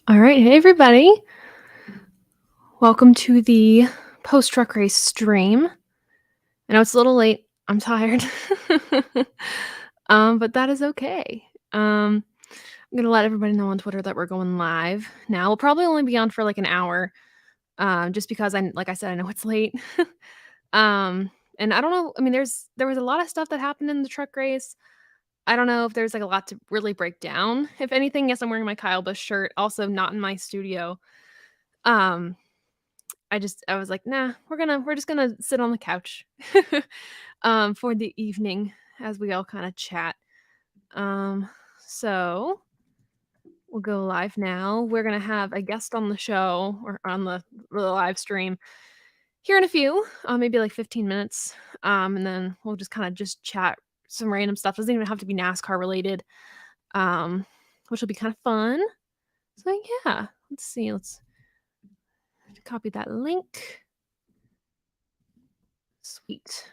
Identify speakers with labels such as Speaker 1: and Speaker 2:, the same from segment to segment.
Speaker 1: All right, hey everybody. Welcome to the post truck race stream. I know it's a little late. I'm tired. But that is okay. I'm gonna let everybody know on Twitter that we're going live now. We'll probably only be on for like an hour, just because like I said, I know it's late. um, and I don't know. I mean, there was a lot of stuff that happened in the truck race. I don't know if there's like a lot to really break down. If anything, yes, I'm wearing my Kyle Busch shirt. Also, not in my studio. Um, I was like, "Nah, we're just gonna sit on the couch, for the evening as we all kinda chat." Um, so we'll go live now. We're gonna have a guest on the show or on the live stream here in a few, maybe like 15 minutes, and then we'll just kinda just chat some random stuff. Doesn't even have to be NASCAR related, um, which will be kinda fun. So yeah, let's see, let's copy that link. Sweet.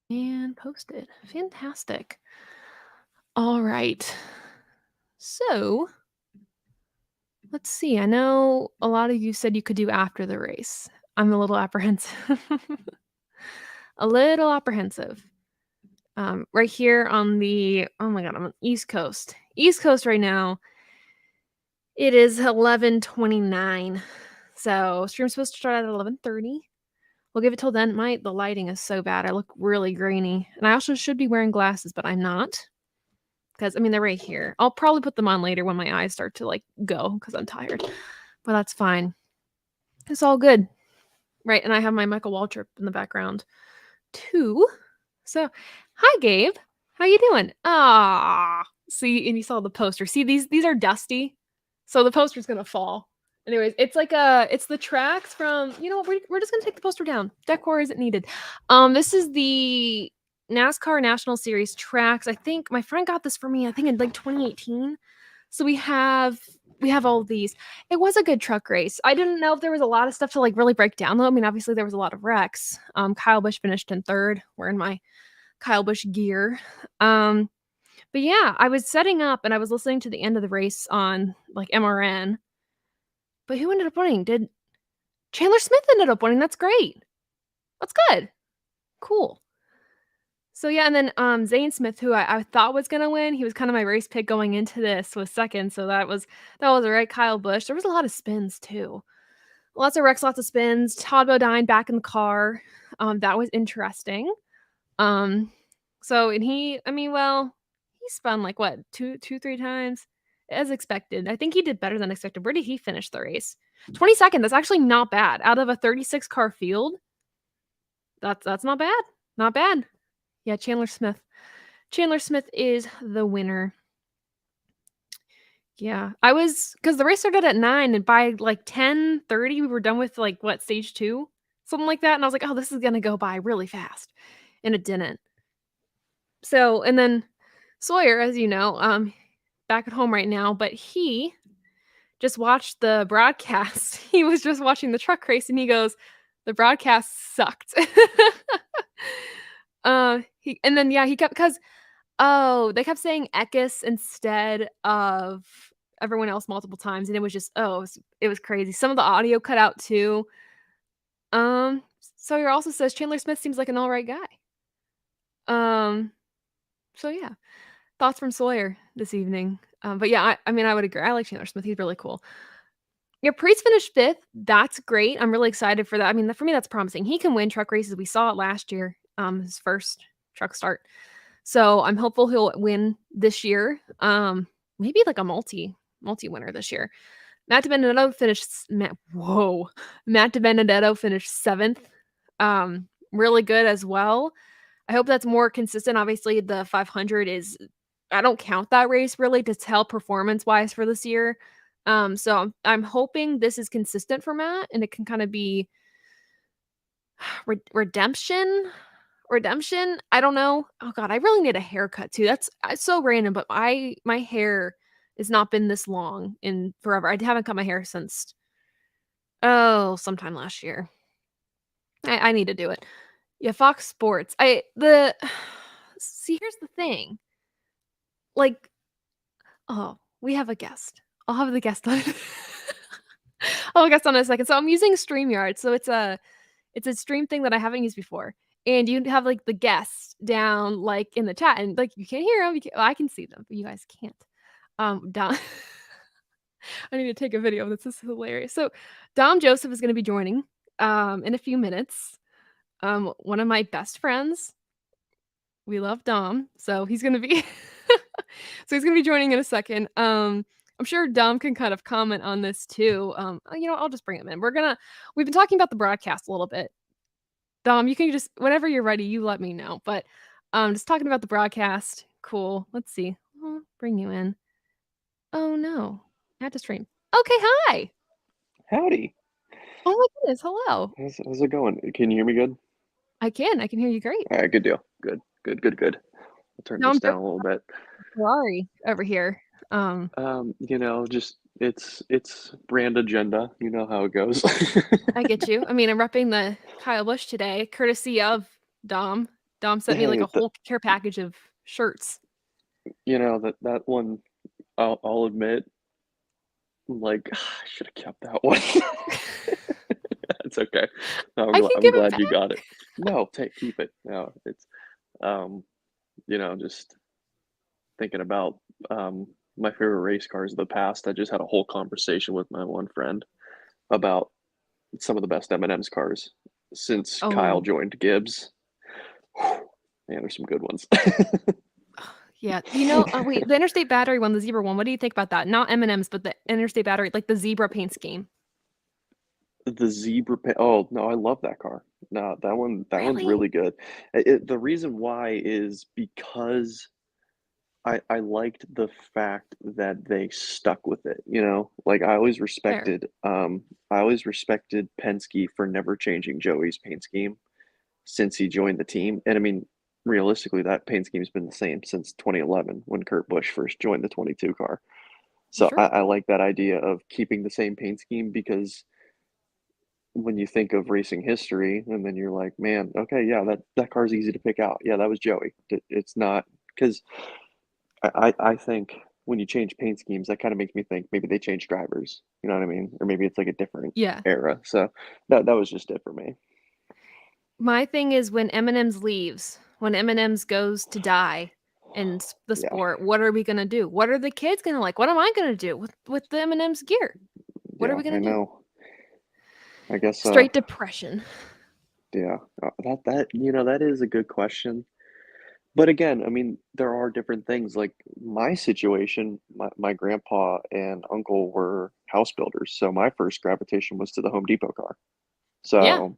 Speaker 1: And posted. Fantastic. All right. So let's see. I know a lot of you said you could do after the race. I'm a little apprehensive. A little apprehensive. Right here on oh my God, I'm on East Coast. East Coast right now, it is 11:29. So stream's supposed to start at 11:30. We'll give it till then. The lighting is so bad. I look really grainy. And I also should be wearing glasses, but I'm not. 'Cause, I mean, they're right here. I'll probably put them on later when my eyes start to, like, go because 'cause I'm tired, but that's fine. It's all good. Right, and I have my Michael Waltrip in the background too. So, hi, Gabe. How you doing? Ah, see, and you saw the poster. See, these are dusty, so the poster's gonna fall. Anyways, it's the tracks from you know what, we're just gonna take the poster down. Decor isn't needed. This is the NASCAR National Series tracks. I think my friend got this for me, I think in, like, 2018. So we have all of these. It was a good truck race. I didn't know if there was a lot of stuff to, like, really break down, though. I mean, obviously, there was a lot of wrecks. Kyle Busch finished in 3rd, wearing my Kyle Busch gear. Um, but yeah, I was setting up and I was listening to the end of the race on, like, MRN. But who ended up winning? Did Chandler Smith ended up winning? That's great. That's good. Cool. So yeah, and then Zane Smith, who I thought was gonna win, he was kind of my race pick going into this, was second. So that was all right. Kyle Busch. There was a lot of spins too. Lots of wrecks, lots of spins. Todd Bodine back in the car. That was interesting. Um, so and I mean, well, he spun like what, three times? As expected. I think he did better than expected. Where did he finish the race? 22nd. That's actually not bad. Out of a 36 car field, that's not bad. Not bad. Yeah, Chandler Smith. Chandler Smith is the winner. Yeah, because the race started at 9, and by, like, 10:30, we were done with, like, what, stage 2? Something like that, and I was like, "Oh, this is gonna go by really fast," and it didn't. So and then Sawyer, as you know, back at home right now, but he just watched the broadcast. He was just watching the truck race, and he goes, "The broadcast sucked." He and then, yeah, he kept 'cause oh, they kept saying Eckes instead of everyone else multiple times, and it was just it was crazy. Some of the audio cut out too. Sawyer also says Chandler Smith seems like an alright guy. Um, so yeah, thoughts from Sawyer this evening. But yeah, I mean, I would agree. I like Chandler Smith. He's really cool. Yeah, Priest finished 5th. That's great. I'm really excited for that. I mean, for me, that's promising. He can win truck races. We saw it last year, his first truck start. So I'm hopeful he'll win this year. Maybe like a multi winner this year. Matt DiBenedetto finished Matt DiBenedetto finished 7th. Really good as well. I hope that's more consistent. Obviously, the 500 is I don't count that race really to tell performance-wise for this year. So I'm hoping this is consistent for Matt and it can kind of be redemption. I don't know. Oh god, I really need a haircut too. That's so random, but my hair has not been this long in forever. I haven't cut my hair since sometime last year. I need to do it. Yeah, Fox Sports. I the See, here's the thing. Like, oh, we have a guest. I'll have the guest on. I'll have a guest on in a second. So I'm using StreamYard. So it's a stream thing that I haven't used before. And you have like the guests down like in the chat, and like you can't hear them. Well, I can see them, but you guys can't. Dom, I need to take a video of this. This is hilarious. So Dom Joseph is going to be joining in a few minutes. One of my best friends. We love Dom, so he's going to be so he's going to be joining in a second. I'm sure Dom can kind of comment on this too. I'll just bring him in. We've been talking about the broadcast a little bit. Dom, you can just whenever you're ready, you let me know. But just talking about the broadcast. Cool. Let's see. I'll bring you in. Oh no. I had to stream. Okay, hi.
Speaker 2: Howdy.
Speaker 1: Oh my goodness, hello.
Speaker 2: How's it going? Can you hear me good?
Speaker 1: I can hear you great.
Speaker 2: All right, good deal. Good. I'll turn
Speaker 1: Now
Speaker 2: this
Speaker 1: I'm
Speaker 2: down a little bit.
Speaker 1: Ferrari over here.
Speaker 2: Just it's brand agenda. You know how it goes.
Speaker 1: I get you. I mean, I'm repping the Kyle Busch today, courtesy of Dom. Dom sent me like
Speaker 2: Hey,
Speaker 1: a whole care package of shirts.
Speaker 2: that one. I'll admit, like I should have kept that one. It's okay. No,
Speaker 1: I can
Speaker 2: I'm
Speaker 1: give it
Speaker 2: glad you
Speaker 1: back.
Speaker 2: got it. No, keep it. No, it's um, just thinking about my favorite race cars of the past. I just had a whole conversation with my one friend about some of the best M&M's cars since Kyle
Speaker 1: Oh,
Speaker 2: joined Gibbs. Man, there's some good ones.
Speaker 1: yeah. Wait, the Interstate Battery one, the zebra one. What do you think about that? Not M&M's, but the Interstate Battery, like the zebra paint scheme.
Speaker 2: The zebra paint. Oh no, I love that car. No, that one's
Speaker 1: Really?
Speaker 2: really good. The reason why is because I liked the fact that they stuck with it. Like
Speaker 1: Fair.
Speaker 2: I always respected Penske for never changing Joey's paint scheme since he joined the team. And I mean, realistically, that paint scheme's been the same since 2011 when Kurt Busch first joined the 22 car. So
Speaker 1: Sure.
Speaker 2: I like that idea of keeping the same paint scheme because when you think of racing history, and then you're like, man, okay, yeah, that car's easy to pick out. Yeah, that was Joey. It's not because I think when you change paint schemes, that kind of makes me think maybe they changed drivers. You know what I mean? Or maybe it's like a different
Speaker 1: Yeah.
Speaker 2: era. So that was just it for me.
Speaker 1: My thing is when M&M's leaves, when M&M's goes to die in the
Speaker 2: Yeah,
Speaker 1: sport, what are we gonna do? What are the kids gonna like? What am I gonna do with the M&M's gear? What are
Speaker 2: yeah,
Speaker 1: we
Speaker 2: I
Speaker 1: gonna do?
Speaker 2: know. I guess
Speaker 1: Straight depression.
Speaker 2: yeah, that is a good question. But again, I mean, there are different things. Like my situation, my grandpa and uncle were house builders, so my first gravitation was to the Home Depot car.
Speaker 1: Yeah.
Speaker 2: So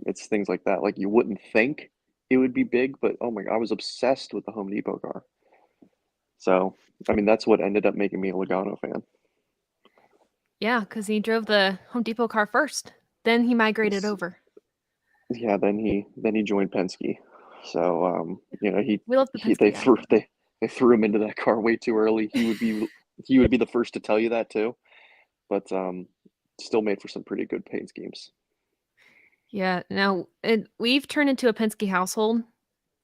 Speaker 2: it's things like that. Like you wouldn't think it would be big, but oh my God, I was obsessed with the Home Depot car. So I mean, that's what ended up making me a Logano fan.
Speaker 1: Yeah, because he drove the Home Depot car first. Then he migrated
Speaker 2: It's,
Speaker 1: over.
Speaker 2: yeah, then he joined Penske. So he
Speaker 1: We love the
Speaker 2: he
Speaker 1: Penske guy.
Speaker 2: they threw him into that car way too early. He would be the first to tell you that too. But still made for some pretty good paint schemes.
Speaker 1: Yeah, now we've turned into a Penske household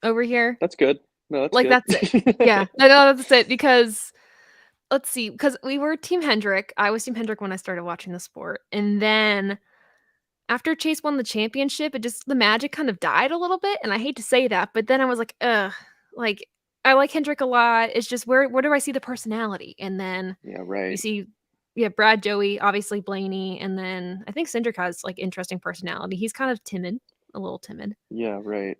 Speaker 1: over here.
Speaker 2: That's good. No, that's
Speaker 1: Like
Speaker 2: good.
Speaker 1: that's it. Yeah, I know that's it because let's see, because we were Team Hendrick. I was Team Hendrick when I started watching the sport, and then after Chase won the championship, the magic kind of died a little bit, and I hate to say that, but then I was like, ugh, like I like Hendrick a lot. It's just where do I see the personality? And then
Speaker 2: Yeah,
Speaker 1: you
Speaker 2: right.
Speaker 1: see, yeah, Brad, Joey, obviously Blaney, and then I think Cindric has like interesting personality. He's kind of timid, a little timid.
Speaker 2: Yeah, right.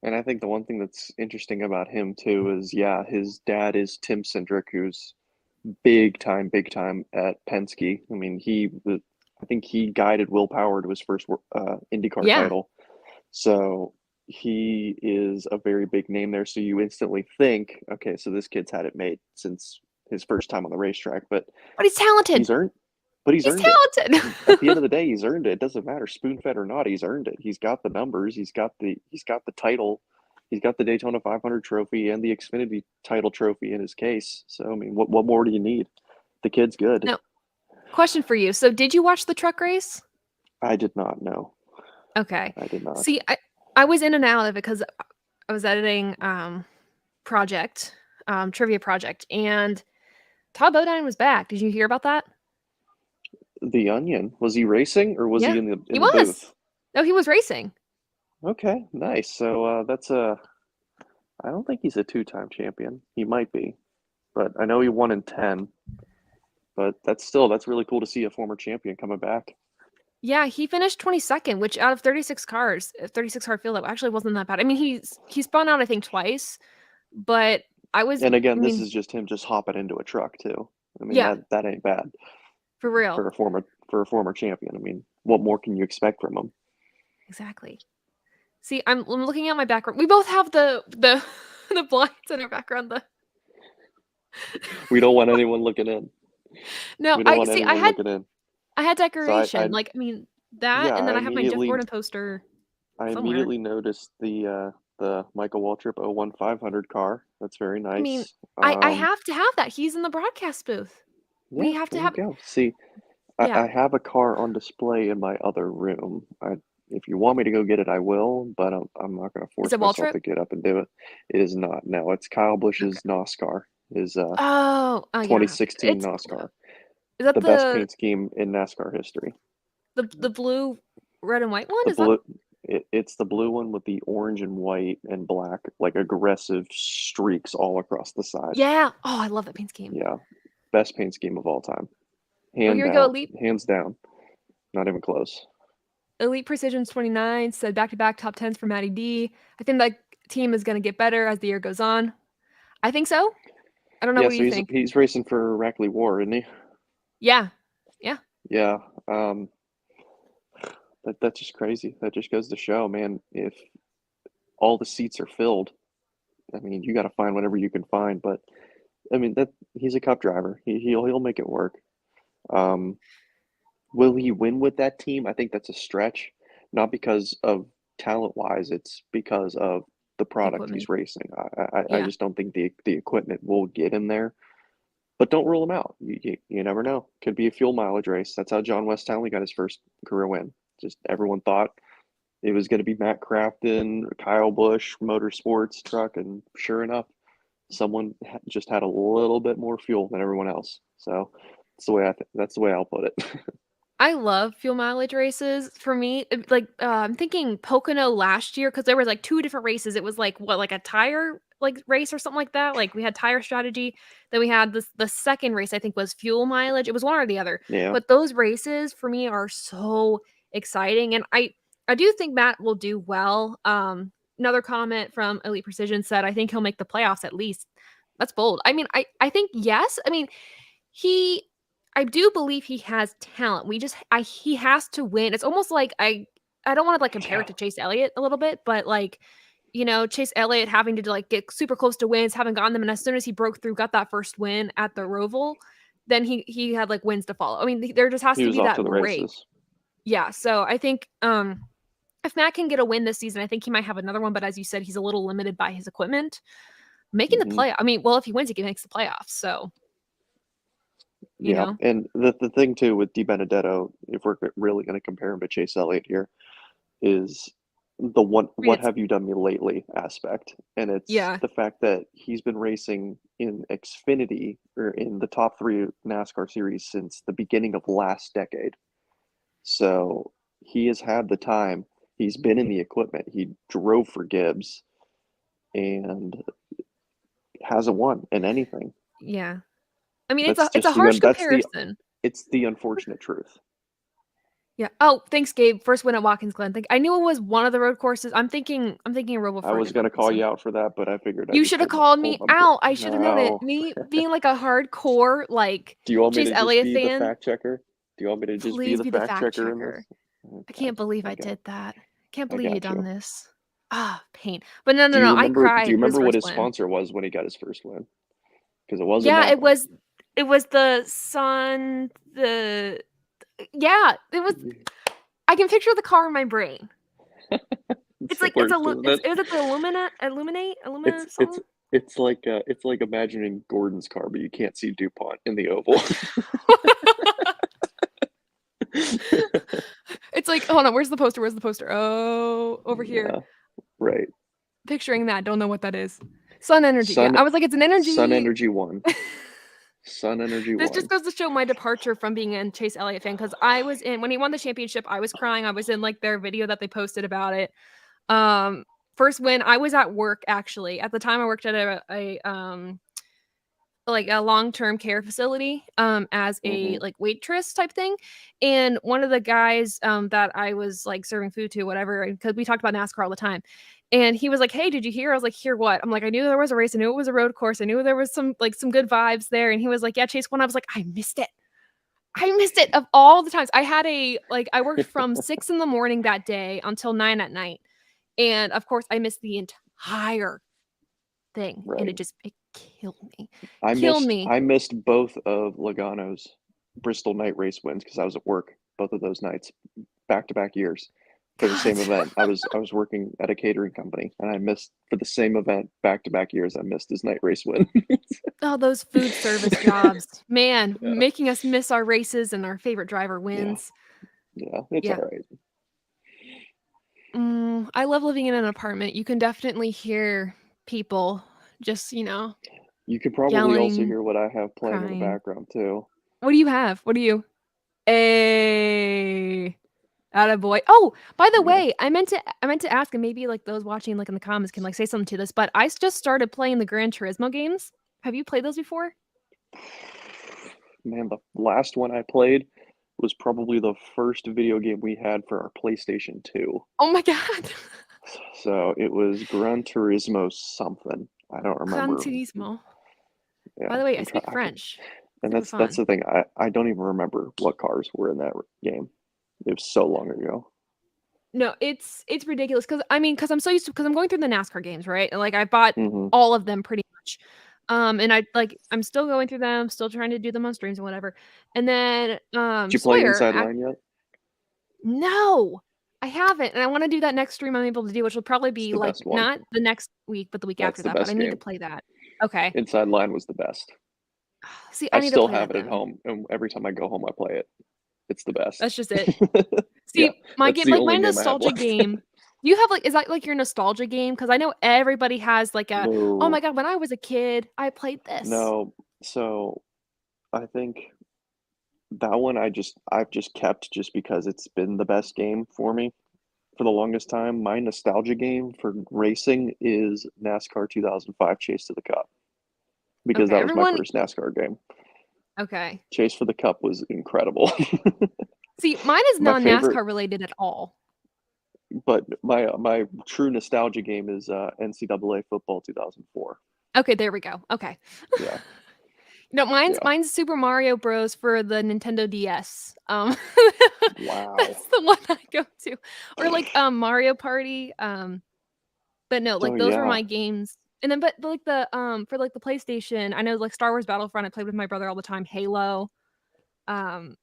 Speaker 2: And I think the one thing that's interesting about him too is, yeah, his dad is Tim Cindric, who's big time at Penske. I mean, I think he guided Will Power to his first IndyCar
Speaker 1: Yeah,
Speaker 2: title. So he is a very big name there. So you instantly think, okay, so this kid's had it made since his first time on the racetrack, but
Speaker 1: but he's talented.
Speaker 2: he's earned, but he's
Speaker 1: He's
Speaker 2: earned it. At the end
Speaker 1: talented.
Speaker 2: of the day, he's earned it. It doesn't matter spoon fed or not. He's earned it. He's got the numbers. He's got the title. He's got the Daytona 500 trophy and the Xfinity title trophy in his case. So I mean, what more do you need? The kid's good.
Speaker 1: Now, question for you. So, did you watch the truck race?
Speaker 2: I did not know.
Speaker 1: Okay.
Speaker 2: I did not.
Speaker 1: See, I was in and out of it because I was editing project, trivia project, and Todd Bodine was back. Did you hear about that?
Speaker 2: The Onion, was he racing or was he
Speaker 1: Yeah,
Speaker 2: in the
Speaker 1: he
Speaker 2: in the
Speaker 1: was.
Speaker 2: booth?
Speaker 1: No, he was racing.
Speaker 2: Okay, nice. So that's a. I don't think he's a two-time champion. He might be, but I know he won in 10. But that's really cool to see a former champion coming back.
Speaker 1: Yeah, he finished 22nd, which out of 36 cars, 36 car field, that actually wasn't that bad. I mean, he spun out I think twice, but
Speaker 2: And
Speaker 1: I
Speaker 2: again, this
Speaker 1: mean,
Speaker 2: is just him just hopping into a truck too. I mean
Speaker 1: yeah,
Speaker 2: that ain't bad
Speaker 1: for real.
Speaker 2: for a former champion. I mean, what more can you expect from him?
Speaker 1: Exactly. See, I'm looking at my background. We both have the the blinds in our background. The
Speaker 2: We don't want anyone looking in.
Speaker 1: No,
Speaker 2: We don't
Speaker 1: I
Speaker 2: want
Speaker 1: see.
Speaker 2: anyone looking in.
Speaker 1: I had
Speaker 2: So
Speaker 1: decoration. Like, I mean that,
Speaker 2: yeah,
Speaker 1: and then I have my Jeff Gordon poster
Speaker 2: I
Speaker 1: somewhere.
Speaker 2: immediately noticed the Michael Waltrip 01 500 car. That's very
Speaker 1: I mean,
Speaker 2: nice.
Speaker 1: I have to have that. He's in the broadcast booth. We
Speaker 2: Yeah,
Speaker 1: have to
Speaker 2: there you
Speaker 1: have.
Speaker 2: go. See, I
Speaker 1: Yeah.
Speaker 2: have a car on display in my other room. If you want me to go get it, I will, but I'm not going to
Speaker 1: Is
Speaker 2: force
Speaker 1: it
Speaker 2: myself
Speaker 1: Waltrip?
Speaker 2: to get up and do it. It is not. No, it's Kyle
Speaker 1: Okay.
Speaker 2: Busch's NASCAR, his
Speaker 1: Oh, oh yeah.
Speaker 2: 2016
Speaker 1: It's
Speaker 2: NASCAR,
Speaker 1: Is that
Speaker 2: the best paint scheme in NASCAR history.
Speaker 1: the blue, red, and white one?
Speaker 2: The
Speaker 1: Is that?
Speaker 2: blue, it's the blue one with the orange and white and black, like aggressive streaks all across the side.
Speaker 1: Yeah. Oh, I love that paint scheme.
Speaker 2: Yeah, best paint scheme of all time,
Speaker 1: Oh, here we go.
Speaker 2: hands down, not even close.
Speaker 1: Elite Precision's 29 said back-to-back top 10s for Matty D. I think that team is going to get better as the year goes on. I think so. I don't know.
Speaker 2: Yeah,
Speaker 1: What do
Speaker 2: so
Speaker 1: you think?
Speaker 2: he's racing for Rackley War, isn't he?
Speaker 1: Yeah. Yeah.
Speaker 2: Yeah, that's just crazy. That just goes to show, man, if all the seats are filled, I mean, you got to find whatever you can find. But I mean, that he's a cup driver. He'll make it work. Um, will he win with that team? I think that's a stretch, not because of talent wise. It's because of the
Speaker 1: The
Speaker 2: product he's
Speaker 1: equipment.
Speaker 2: racing. I
Speaker 1: Yeah.
Speaker 2: just don't think the equipment will get him there. But don't rule him out. You never know. Could be a fuel mileage race. That's how John West Townley got his first career win. Just everyone thought it was going to be Matt Crafton, Kyle Busch, Motorsports truck, and sure enough, someone just had a little bit more fuel than everyone else. So that's the way I'll put it.
Speaker 1: I love fuel mileage races. For me, I'm thinking Pocono last year because there was like two different races. It was like what, like a tire like race or something like that. Like we had tire strategy, then we had the second race I think was fuel mileage. It was one or the other.
Speaker 2: Yeah,
Speaker 1: But those races for me are so exciting, and I do think Matt will do well. Another comment from Elite Precision said, "I think he'll make the playoffs at least." That's bold. I mean, I think yes. I mean, he I do believe he has talent. He has to win. It's almost like I don't wanna, like, compare
Speaker 2: yeah.
Speaker 1: it to Chase Elliott a little bit, but, like, Chase Elliott having to, like, get super close to wins, haven't gotten them, and as soon as he broke through, got that first win at the Roval, then he had, like, wins to follow. I mean, there just has
Speaker 2: He
Speaker 1: to
Speaker 2: was
Speaker 1: be
Speaker 2: off
Speaker 1: that
Speaker 2: to the
Speaker 1: break.
Speaker 2: races.
Speaker 1: Yeah, so I think, if Matt can get a win this season, I think he might have another one, but as you said, he's a little limited by his equipment. Making the
Speaker 2: Hmm.
Speaker 1: play I mean, well, if he wins, he makes the playoffs, so, you
Speaker 2: Yeah,
Speaker 1: know?
Speaker 2: and the thing too with Di Benedetto, if we're really going to compare him to Chase Elliott here, is the what
Speaker 1: It's
Speaker 2: have you done me lately aspect. And it's
Speaker 1: Yeah.
Speaker 2: the fact that he's been racing in Xfinity or in the top three NASCAR series since the beginning of last decade. So he has had the time. He's been in the equipment. He drove for Gibbs and hasn't won in anything.
Speaker 1: Yeah. I mean,
Speaker 2: That's
Speaker 1: it's a
Speaker 2: just
Speaker 1: harsh
Speaker 2: that's the
Speaker 1: comparison.
Speaker 2: it's the unfortunate truth.
Speaker 1: Yeah. Oh, thanks, Gabe. First win at Watkins Glen. I knew it was one of the road courses. I'm thinking Roval
Speaker 2: I
Speaker 1: for a
Speaker 2: was
Speaker 1: different
Speaker 2: gonna call
Speaker 1: reason.
Speaker 2: you out for that, but I figured I
Speaker 1: You
Speaker 2: just
Speaker 1: should have
Speaker 2: shouldn't
Speaker 1: called
Speaker 2: hold
Speaker 1: me
Speaker 2: on to
Speaker 1: out. I should have known it.
Speaker 2: no.
Speaker 1: Me being like a hardcore, like,
Speaker 2: Do you want me
Speaker 1: Chase
Speaker 2: to just
Speaker 1: Elliott
Speaker 2: be the
Speaker 1: fan,
Speaker 2: fact checker? Do you want me to just be
Speaker 1: please
Speaker 2: the
Speaker 1: be the
Speaker 2: fact
Speaker 1: fact
Speaker 2: checker in this?
Speaker 1: checker. I
Speaker 2: Okay,
Speaker 1: can't believe
Speaker 2: I
Speaker 1: I
Speaker 2: got
Speaker 1: did that. Can't
Speaker 2: I
Speaker 1: believe you
Speaker 2: got
Speaker 1: done
Speaker 2: you.
Speaker 1: this. Ah, pain. But no, no, no. I
Speaker 2: Do you
Speaker 1: cried at his
Speaker 2: remember what
Speaker 1: first
Speaker 2: his
Speaker 1: win.
Speaker 2: sponsor was when he got his first win? Because it wasn't
Speaker 1: Yeah,
Speaker 2: Napa.
Speaker 1: it was the sun, the yeah, it was I can picture the car in my brain.
Speaker 2: It's
Speaker 1: It's
Speaker 2: the
Speaker 1: like it's a
Speaker 2: worst,
Speaker 1: lu
Speaker 2: isn't
Speaker 1: it's
Speaker 2: it?
Speaker 1: is it the
Speaker 2: It's
Speaker 1: Illumina
Speaker 2: it's
Speaker 1: something?
Speaker 2: it's like imagining Gordon's car, but you can't see DuPont in the oval.
Speaker 1: It's like, hold on, where's the poster? Where's the poster? Oh, over here.
Speaker 2: Yeah, right.
Speaker 1: Picturing that, don't know what that is. Sun energy. Yeah,
Speaker 2: Sun
Speaker 1: I was like, it's an
Speaker 2: Sun
Speaker 1: energy.
Speaker 2: Energy One. Sun Energy
Speaker 1: This just
Speaker 2: won.
Speaker 1: goes to show my departure from being a Chase Elliott fan, because I was in when he won the championship, I was crying. I was in, like, their video that they posted about it. Um, First win, I was at work, actually. At the time, I worked at like a long-term care facility, as a,
Speaker 2: Hmm.
Speaker 1: like, waitress type thing, and one of the guys, that I was, like, serving food to, whatever, because we talked about NASCAR all the time, and he was like, "Hey, did you hear?" I was like, "Hear what?" I'm like, "I knew there was a race, I knew it was a road course, I knew there was some, like, some good vibes there," and he was like, "Yeah, Chase won." I was like, "I missed it. I missed it." Of all the times, I worked from 6 in the morning that day until 9 at night, and, of course, I missed the entire thing, and
Speaker 2: Right.
Speaker 1: it killed me.
Speaker 2: I
Speaker 1: Killed
Speaker 2: missed
Speaker 1: me.
Speaker 2: I missed both of Logano's Bristol night race wins because I was at work both of those nights, back to back years for the
Speaker 1: God.
Speaker 2: same event. I was working at a catering company and I missed for the same event back to back years. I missed his night race win.
Speaker 1: Oh, those food service jobs. Man,
Speaker 2: Yeah,
Speaker 1: making us miss our races and our favorite driver
Speaker 2: yeah,
Speaker 1: wins.
Speaker 2: yeah. It's all
Speaker 1: Yeah.
Speaker 2: right.
Speaker 1: I love living in an apartment. You can definitely hear people just,
Speaker 2: You could probably also
Speaker 1: yelling,
Speaker 2: hear what I have playing in the
Speaker 1: crying.
Speaker 2: background too.
Speaker 1: What do you have? What do you A Attaboy. Oh, by the
Speaker 2: Yeah.
Speaker 1: way, I meant to ask, and maybe, like, those watching, like, in the comments can, like, say something to this, but just started playing the Gran Turismo games. Have you played those before?
Speaker 2: Man, the last one I played was probably the first video game we had for our PlayStation 2.
Speaker 1: Oh my god.
Speaker 2: So it was Gran Turismo something. I don't
Speaker 1: Gran
Speaker 2: remember.
Speaker 1: Turismo.
Speaker 2: Yeah,
Speaker 1: By the way, I
Speaker 2: I'm trying.
Speaker 1: speak French.
Speaker 2: And
Speaker 1: Super
Speaker 2: that's
Speaker 1: fun.
Speaker 2: the thing. I don't even remember what cars were in that game. It was so long ago.
Speaker 1: No, it's ridiculous, because I'm so used to, because I'm going through the NASCAR games, right? And, like, I bought
Speaker 2: Hmm.
Speaker 1: all of them pretty much. And I'm still going through them, still trying to do them on streams and whatever. And then,
Speaker 2: Did you play
Speaker 1: Sawyer
Speaker 2: Inside
Speaker 1: ac
Speaker 2: Line yet?
Speaker 1: No! I haven't, and I wanna do that next stream I'm able to do, which will probably
Speaker 2: It's
Speaker 1: be,
Speaker 2: the
Speaker 1: like,
Speaker 2: best one.
Speaker 1: not the next week, but the week
Speaker 2: That's
Speaker 1: after
Speaker 2: the
Speaker 1: that, but I
Speaker 2: best
Speaker 1: need to
Speaker 2: game.
Speaker 1: play that. Okay.
Speaker 2: Inside Line was the best.
Speaker 1: See,
Speaker 2: I
Speaker 1: I need to
Speaker 2: still
Speaker 1: play
Speaker 2: have
Speaker 1: that
Speaker 2: it at
Speaker 1: then.
Speaker 2: home, and every time I go home, I play it. It's the best.
Speaker 1: That's just it.
Speaker 2: Yeah,
Speaker 1: See, my
Speaker 2: that's
Speaker 1: game
Speaker 2: the
Speaker 1: like, my
Speaker 2: only game I have
Speaker 1: nostalgia
Speaker 2: left.
Speaker 1: game you have, like, is that, like, your nostalgia game? Because I know everybody has, like, "Oh my
Speaker 2: No,
Speaker 1: god, when I was a kid, I played this."
Speaker 2: no. So I think that one I've just kept just because it's been the best game for me for the longest time. My nostalgia game for racing is NASCAR 2005 Chase to the Cup because
Speaker 1: Okay,
Speaker 2: that was my
Speaker 1: everyone
Speaker 2: first NASCAR game.
Speaker 1: okay.
Speaker 2: Chase for the Cup was incredible.
Speaker 1: See, mine is
Speaker 2: My favorite,
Speaker 1: non-NASCAR related at all.
Speaker 2: but my true nostalgia game is NCAA football 2004.
Speaker 1: Okay, there we go. Okay.
Speaker 2: Yeah,
Speaker 1: No,
Speaker 2: yeah.
Speaker 1: mine's Super Mario Bros. For the Nintendo DS.
Speaker 2: Wow.
Speaker 1: That's the one I go to. Or, like, Mario Party, but no,
Speaker 2: Oh
Speaker 1: like, those were
Speaker 2: yeah,
Speaker 1: my games. And then but, like, for, like, the PlayStation, I know, like, Star Wars Battlefront, I played with my brother all the time. Halo, um,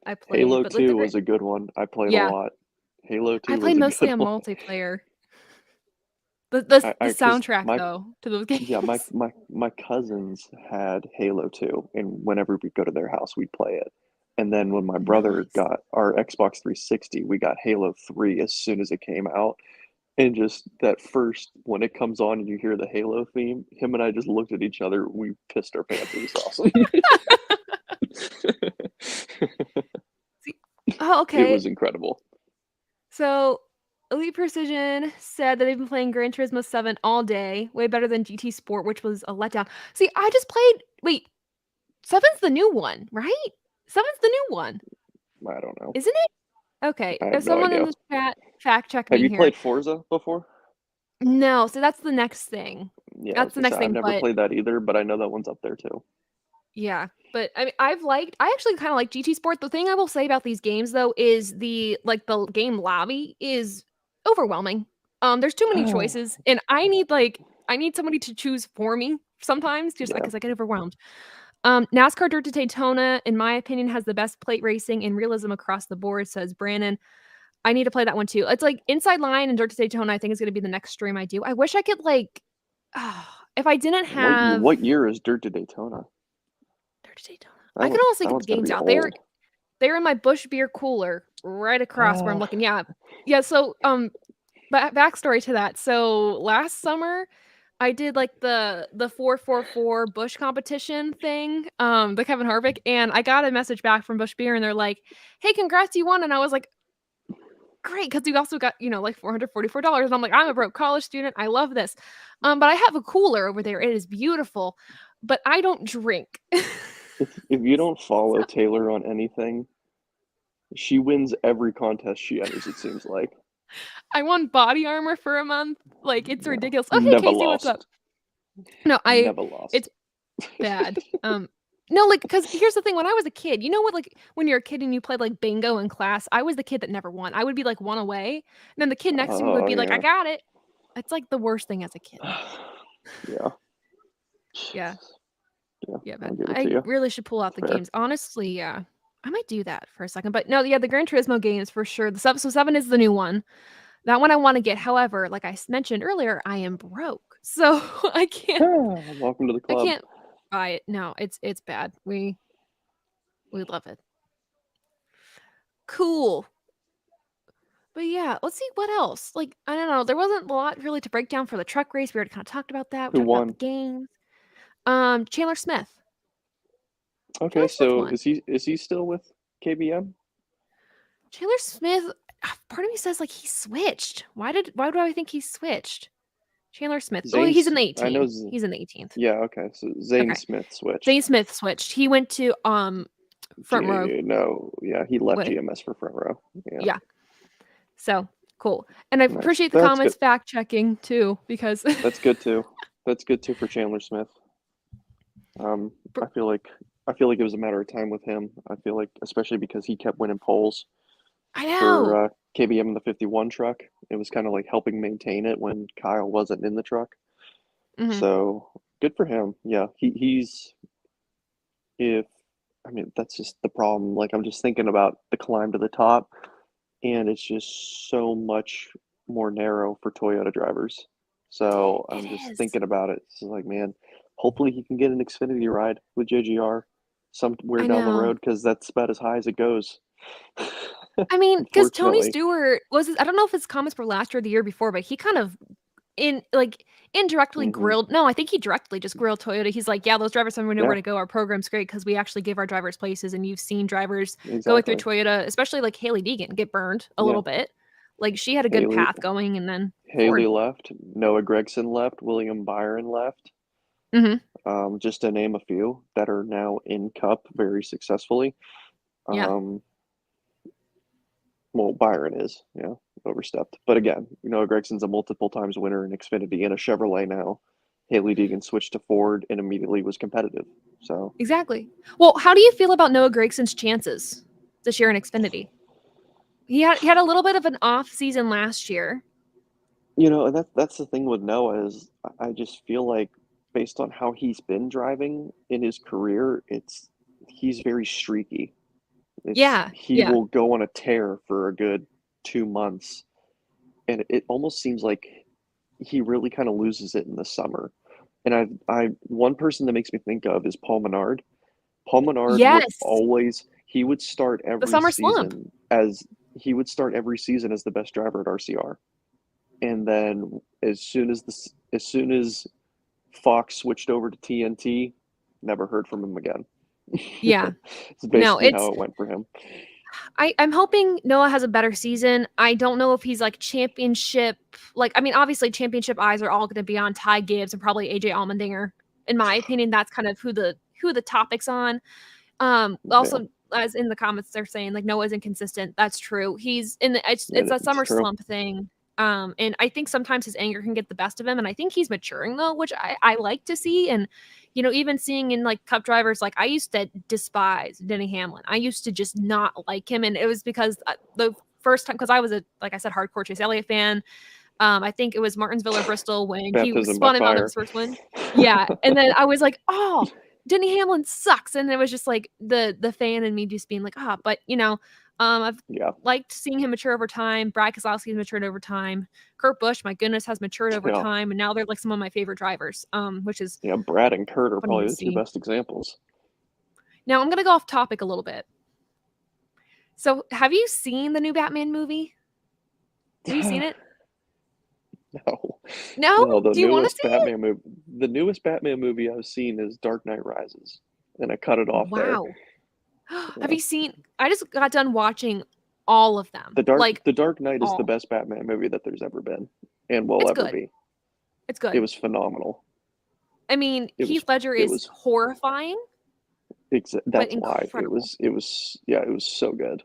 Speaker 1: I played,
Speaker 2: Halo
Speaker 1: but, like, the
Speaker 2: 2
Speaker 1: great
Speaker 2: was a good one. I played a
Speaker 1: yeah,
Speaker 2: lot. Halo
Speaker 1: I
Speaker 2: 2
Speaker 1: played
Speaker 2: was a
Speaker 1: mostly
Speaker 2: good
Speaker 1: on
Speaker 2: one.
Speaker 1: multiplayer. The
Speaker 2: I because
Speaker 1: soundtrack,
Speaker 2: my
Speaker 1: though, to those
Speaker 2: yeah,
Speaker 1: games.
Speaker 2: my cousins had Halo 2, and whenever we'd go to their house, we'd play it. And then when my brother
Speaker 1: Nice.
Speaker 2: got our Xbox 360, we got Halo 3 as soon as it came out. And just that first when it comes on and you hear the Halo theme, him and I just looked at each other, we pissed our pants. It was awesome.
Speaker 1: See oh,
Speaker 2: It
Speaker 1: okay.
Speaker 2: was incredible.
Speaker 1: So, Elite Precision said that they've been playing Gran Turismo 7 all day, way better than GT Sport, which was a letdown. See, I just played wait, 7's the new one, right? 7's the new one,
Speaker 2: I don't know.
Speaker 1: isn't it? Okay,
Speaker 2: I have
Speaker 1: if
Speaker 2: no
Speaker 1: someone in
Speaker 2: idea.
Speaker 1: the chat fact check
Speaker 2: Have
Speaker 1: me
Speaker 2: you
Speaker 1: here.
Speaker 2: played Forza before?
Speaker 1: No, so that's the next thing.
Speaker 2: Yeah, I was
Speaker 1: That's the
Speaker 2: gonna say
Speaker 1: next
Speaker 2: I've
Speaker 1: thing,
Speaker 2: never
Speaker 1: but
Speaker 2: played that either, but I know that one's up there too.
Speaker 1: yeah, but I mean, I actually kinda like GT Sport. The thing I will say about these games, though, is the game lobby is overwhelming. There's too many choices, and I need somebody to choose for me sometimes just
Speaker 2: Yeah.
Speaker 1: because I get overwhelmed. NASCAR Dirt to Daytona, in my opinion, has the best plate racing and realism across the board, says Brandon. I need to play that one too. It's like Inside Line and Dirt to Daytona, I think is gonna be the next stream I do. I wish I could, like, if I didn't have
Speaker 2: What year is Dirt to Daytona?
Speaker 1: Dirt to Daytona. I can honestly
Speaker 2: That
Speaker 1: get the
Speaker 2: one's gotta
Speaker 1: games
Speaker 2: be
Speaker 1: out.
Speaker 2: old.
Speaker 1: They're in my Bush beer cooler right across where I'm
Speaker 2: Uh,
Speaker 1: looking. Yeah. Yeah, so, backstory to that. So, last summer, I did like the 444 Bush competition thing, the Kevin Harvick, and I got a message back from Bush Beer, and they're like, "Hey, congrats, you won!" And I was like, "Great," because you also got like $444, and I'm like, "I'm a broke college student. I love this, but I have a cooler over there. It is beautiful, but I don't drink."
Speaker 2: If you don't follow
Speaker 1: So
Speaker 2: Taylor on anything, she wins every contest she enters, it seems like.
Speaker 1: I won body armor for a month. Like it's
Speaker 2: Yeah.
Speaker 1: ridiculous. Oh, hey,
Speaker 2: Never
Speaker 1: Casey, what's up?
Speaker 2: lost.
Speaker 1: No,
Speaker 2: Never lost.
Speaker 1: it's bad. No, like, because here's the thing, when I was a kid, you know what, like, when you're a kid and you played, like, bingo in class, I was the kid that never won. I would be, like, 1 away, and then the kid next to me would
Speaker 2: Oh,
Speaker 1: be like, "I
Speaker 2: yeah.
Speaker 1: got it." It's, like, the worst thing as a kid.
Speaker 2: Yeah.
Speaker 1: Yeah.
Speaker 2: Yeah,
Speaker 1: Yeah,
Speaker 2: I'll
Speaker 1: but
Speaker 2: give it to
Speaker 1: I
Speaker 2: you.
Speaker 1: really should pull out the
Speaker 2: Fair.
Speaker 1: games. Honestly, yeah. I might do that for a second, but no, yeah, the Gran Turismo games for sure. So 7 is the new one. That one I wanna get. However, like I mentioned earlier, I am broke, so I can't
Speaker 2: Welcome to the
Speaker 1: I
Speaker 2: club.
Speaker 1: can't buy it. No, it's bad. We love it. Cool. But yeah, let's see what else. Like, I don't know. There wasn't a lot really to break down for the truck race. We already kind of talked about that. We
Speaker 2: Who
Speaker 1: talked about the
Speaker 2: won?
Speaker 1: games. Chandler Smith.
Speaker 2: Okay,
Speaker 1: Chandler Smith
Speaker 2: so
Speaker 1: won.
Speaker 2: is he still with KBM?
Speaker 1: Chandler Smith. Part of me says like he switched. Why do I think he switched? Chandler Smith. Oh, he's in
Speaker 2: Zane's
Speaker 1: the
Speaker 2: I know
Speaker 1: 18. He's in the 18th.
Speaker 2: yeah, okay. So Zane
Speaker 1: Okay.
Speaker 2: Smith switched.
Speaker 1: Zane Smith switched. He went to front row
Speaker 2: No, yeah, he left
Speaker 1: with
Speaker 2: GMS for front row. Yeah.
Speaker 1: yeah. So cool. And I
Speaker 2: Nice.
Speaker 1: appreciate the
Speaker 2: That's good.
Speaker 1: comments fact checking too because
Speaker 2: That's good too. That's good too for Chandler Smith. Um, I feel like I feel like it was a matter of time with him. I feel like especially because he kept winning poles
Speaker 1: I
Speaker 2: for
Speaker 1: know.
Speaker 2: KBM in the 51 truck. It was kind of like helping maintain it when Kyle wasn't in the truck.
Speaker 1: Hmm.
Speaker 2: So good for him. Yeah, he's if I mean that's just the problem. Like I'm just thinking about the climb to the top, and it's just so much more narrow for Toyota drivers. So
Speaker 1: It
Speaker 2: I'm just
Speaker 1: is.
Speaker 2: thinking about it. It's like, man, hopefully he can get an Xfinity ride with JGR somewhere
Speaker 1: I
Speaker 2: down the
Speaker 1: know.
Speaker 2: road because that's about as high as it goes.
Speaker 1: I mean, because Tony
Speaker 2: Unfortunately.
Speaker 1: Stewart I don't know if his comments were last year or the year before, but he kind of indirectly
Speaker 2: Hmm.
Speaker 1: grilled no, I think he directly just grilled Toyota. He's like, "Yeah, those drivers have nowhere
Speaker 2: Yeah,
Speaker 1: to go. Our program's great because we actually give our drivers places, and you've seen drivers going through
Speaker 2: exactly.
Speaker 1: Toyota, especially like Haley Deegan, get burned a
Speaker 2: Yeah.
Speaker 1: little bit. Like, she had a good
Speaker 2: Haley
Speaker 1: path going, and then
Speaker 2: Haley
Speaker 1: Ford."
Speaker 2: left, Noah Gregson left, William Byron left,
Speaker 1: Mhm.
Speaker 2: just to name a few that are now in Cup very successfully.
Speaker 1: Yeah.
Speaker 2: Um, well, Byron is, yeah, overstepped. But again, Noah Gregson's a multiple times winner in Xfinity and a Chevrolet now. Haley Deegan switched to Ford and immediately was competitive. So,
Speaker 1: Exactly. Well, how do you feel about Noah Gregson's chances this year in Xfinity? He had a little bit of an off season last year.
Speaker 2: and that's the thing with Noah is I just feel like based on how he's been driving in his career, he's very streaky.
Speaker 1: Yeah,
Speaker 2: He
Speaker 1: yeah.
Speaker 2: will go on a tear for a good 2 months, and it almost seems like he really kind of loses it in the summer. And I one person that makes me think of is Paul Menard. Paul Menard would
Speaker 1: Yes.
Speaker 2: always he would start
Speaker 1: The
Speaker 2: every
Speaker 1: summer slump.
Speaker 2: season as the best driver at RCR. And then as soon as Fox switched over to TNT, never heard from him again.
Speaker 1: Yeah.
Speaker 2: It's
Speaker 1: No,
Speaker 2: basically how it went for him.
Speaker 1: I'm hoping Noah has a better season. I don't know if he's like championship. Like, I mean, obviously, championship eyes are all going to be on Ty Gibbs and probably AJ Allmendinger. In my opinion, that's kind of who the topic's on.
Speaker 2: Yeah,
Speaker 1: Also, as in the comments, they're saying like Noah's inconsistent. That's true. He's in the it's a
Speaker 2: it's
Speaker 1: summer
Speaker 2: true.
Speaker 1: slump thing. And I think sometimes his anger can get the best of him, and I think he's maturing though, which I like to see. And even seeing in like Cup drivers, like I used to despise Denny Hamlin. I used to just not like him, and it was because the first time because I was a like I said hardcore Chase Elliott fan. I think it was Martinsville or Bristol when he
Speaker 2: Baptism by
Speaker 1: spun him out of
Speaker 2: fire.
Speaker 1: his first win. Yeah, and then I was like, "Oh, Denny Hamlin sucks," and it was just like the fan in me just being like, "Ah," but I've
Speaker 2: Yeah,
Speaker 1: liked seeing him mature over time. Brad Keselowski's matured over time. Kurt Busch, my goodness, has matured over
Speaker 2: yeah,
Speaker 1: time, and now they're like some of my favorite drivers. Which is
Speaker 2: yeah. Brad and Kurt are
Speaker 1: funny
Speaker 2: probably
Speaker 1: to
Speaker 2: the two
Speaker 1: see.
Speaker 2: best examples.
Speaker 1: Now I'm gonna go off topic a little bit. So, have you seen the new Batman movie? Have you seen it?
Speaker 2: No,
Speaker 1: No?
Speaker 2: no.
Speaker 1: Do you wanna see it?
Speaker 2: The newest Batman movie I've seen is Dark Knight Rises, and I cut it off there.
Speaker 1: Wow. Have
Speaker 2: Yeah.
Speaker 1: you seen I just got done watching all of them, like,
Speaker 2: The Dark Knight is the
Speaker 1: all.
Speaker 2: best Batman movie that there's ever been, and will
Speaker 1: It's
Speaker 2: ever
Speaker 1: good.
Speaker 2: be.
Speaker 1: It's
Speaker 2: It
Speaker 1: good.
Speaker 2: was phenomenal.
Speaker 1: I mean, Heath Ledger
Speaker 2: It
Speaker 1: is
Speaker 2: was
Speaker 1: horrifying, but
Speaker 2: that's why
Speaker 1: incredible.
Speaker 2: yeah, it was so good.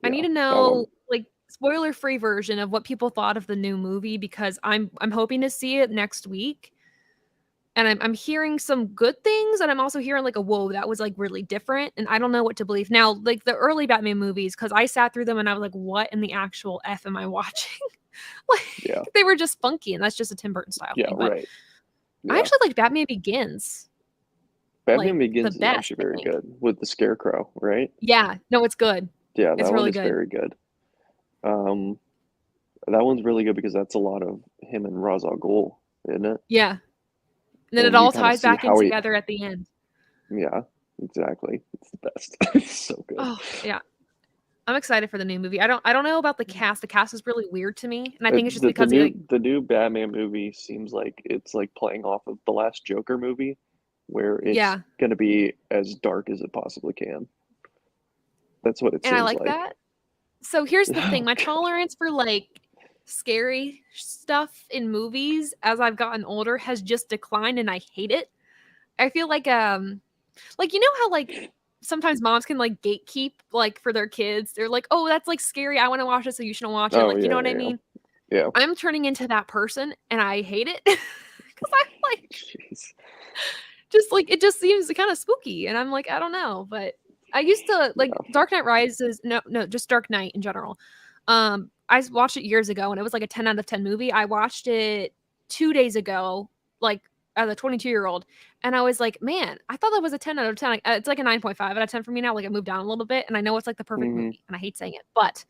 Speaker 1: I
Speaker 2: Yeah,
Speaker 1: need to
Speaker 2: that one.
Speaker 1: know, like, spoiler-free version of what people thought of the new movie because I'm hoping to see it next week, and I'm hearing some good things, and I'm also hearing, like, a, "Whoa, that was, like, really different," and I don't know what to believe. Now, like, the early Batman movies, because I sat through them and I was like, "What in the actual F am I watching?"
Speaker 2: Yeah,
Speaker 1: Like, they were just funky, and that's just a Tim Burton style
Speaker 2: yeah,
Speaker 1: thing, but
Speaker 2: right.
Speaker 1: I
Speaker 2: Yeah,
Speaker 1: actually like Batman Begins, like,
Speaker 2: Batman
Speaker 1: the
Speaker 2: Begins is
Speaker 1: best,
Speaker 2: actually
Speaker 1: I
Speaker 2: very
Speaker 1: think.
Speaker 2: good with the Scarecrow, right?
Speaker 1: Yeah. No, it's good.
Speaker 2: Yeah,
Speaker 1: It's
Speaker 2: that one
Speaker 1: really
Speaker 2: is
Speaker 1: good.
Speaker 2: very good. Um, that one's really good because that's a lot of him and Ra's al Ghul, isn't it?
Speaker 1: Yeah. And then it
Speaker 2: And you
Speaker 1: all
Speaker 2: kind of
Speaker 1: ties
Speaker 2: see
Speaker 1: back in
Speaker 2: how he,
Speaker 1: together at the end.
Speaker 2: yeah, exactly. It's the best. It's so good.
Speaker 1: Oh, yeah. I'm excited for the new movie. I don't know about the cast. The cast is really weird to me, and I think it's just because they, like.
Speaker 2: The new Batman movie seems like it's like playing off of the last Joker movie, where it's
Speaker 1: Yeah,
Speaker 2: gonna be as dark as it possibly can. That's what it
Speaker 1: and I
Speaker 2: seems
Speaker 1: like
Speaker 2: like.
Speaker 1: that. So here's the thing,
Speaker 2: Oh
Speaker 1: my
Speaker 2: God.
Speaker 1: tolerance for, like, scary stuff in movies as I've gotten older has just declined, and I hate it. I feel like, you know how, like, sometimes moms can, like, gatekeep, like, for their kids? They're like, "Oh, that's, like, scary. I wanna watch it, so you shouldn't watch it."
Speaker 2: Oh
Speaker 1: Like, you
Speaker 2: yeah,
Speaker 1: know what
Speaker 2: yeah,
Speaker 1: I
Speaker 2: yeah.
Speaker 1: mean?
Speaker 2: Yeah.
Speaker 1: I'm turning into that person, and I hate it because 'cause I'm like
Speaker 2: Jeez.
Speaker 1: just, like, it just seems kinda spooky, and I'm like, "I don't know," but I used to like,
Speaker 2: Yeah.
Speaker 1: Dark Knight Rises no, just Dark Knight in general. I watched it years ago, and it was, like, a 10 out of 10 movie. I watched it 2 days ago, like, as a 22-year-old, and I was like, "Man, I thought that was a 10 out of 10." Like, it's like a 9.5 out of 10 for me now, like, I moved down a little bit, and I know it's, like, the perfect
Speaker 2: Hmm.
Speaker 1: movie, and I hate saying it,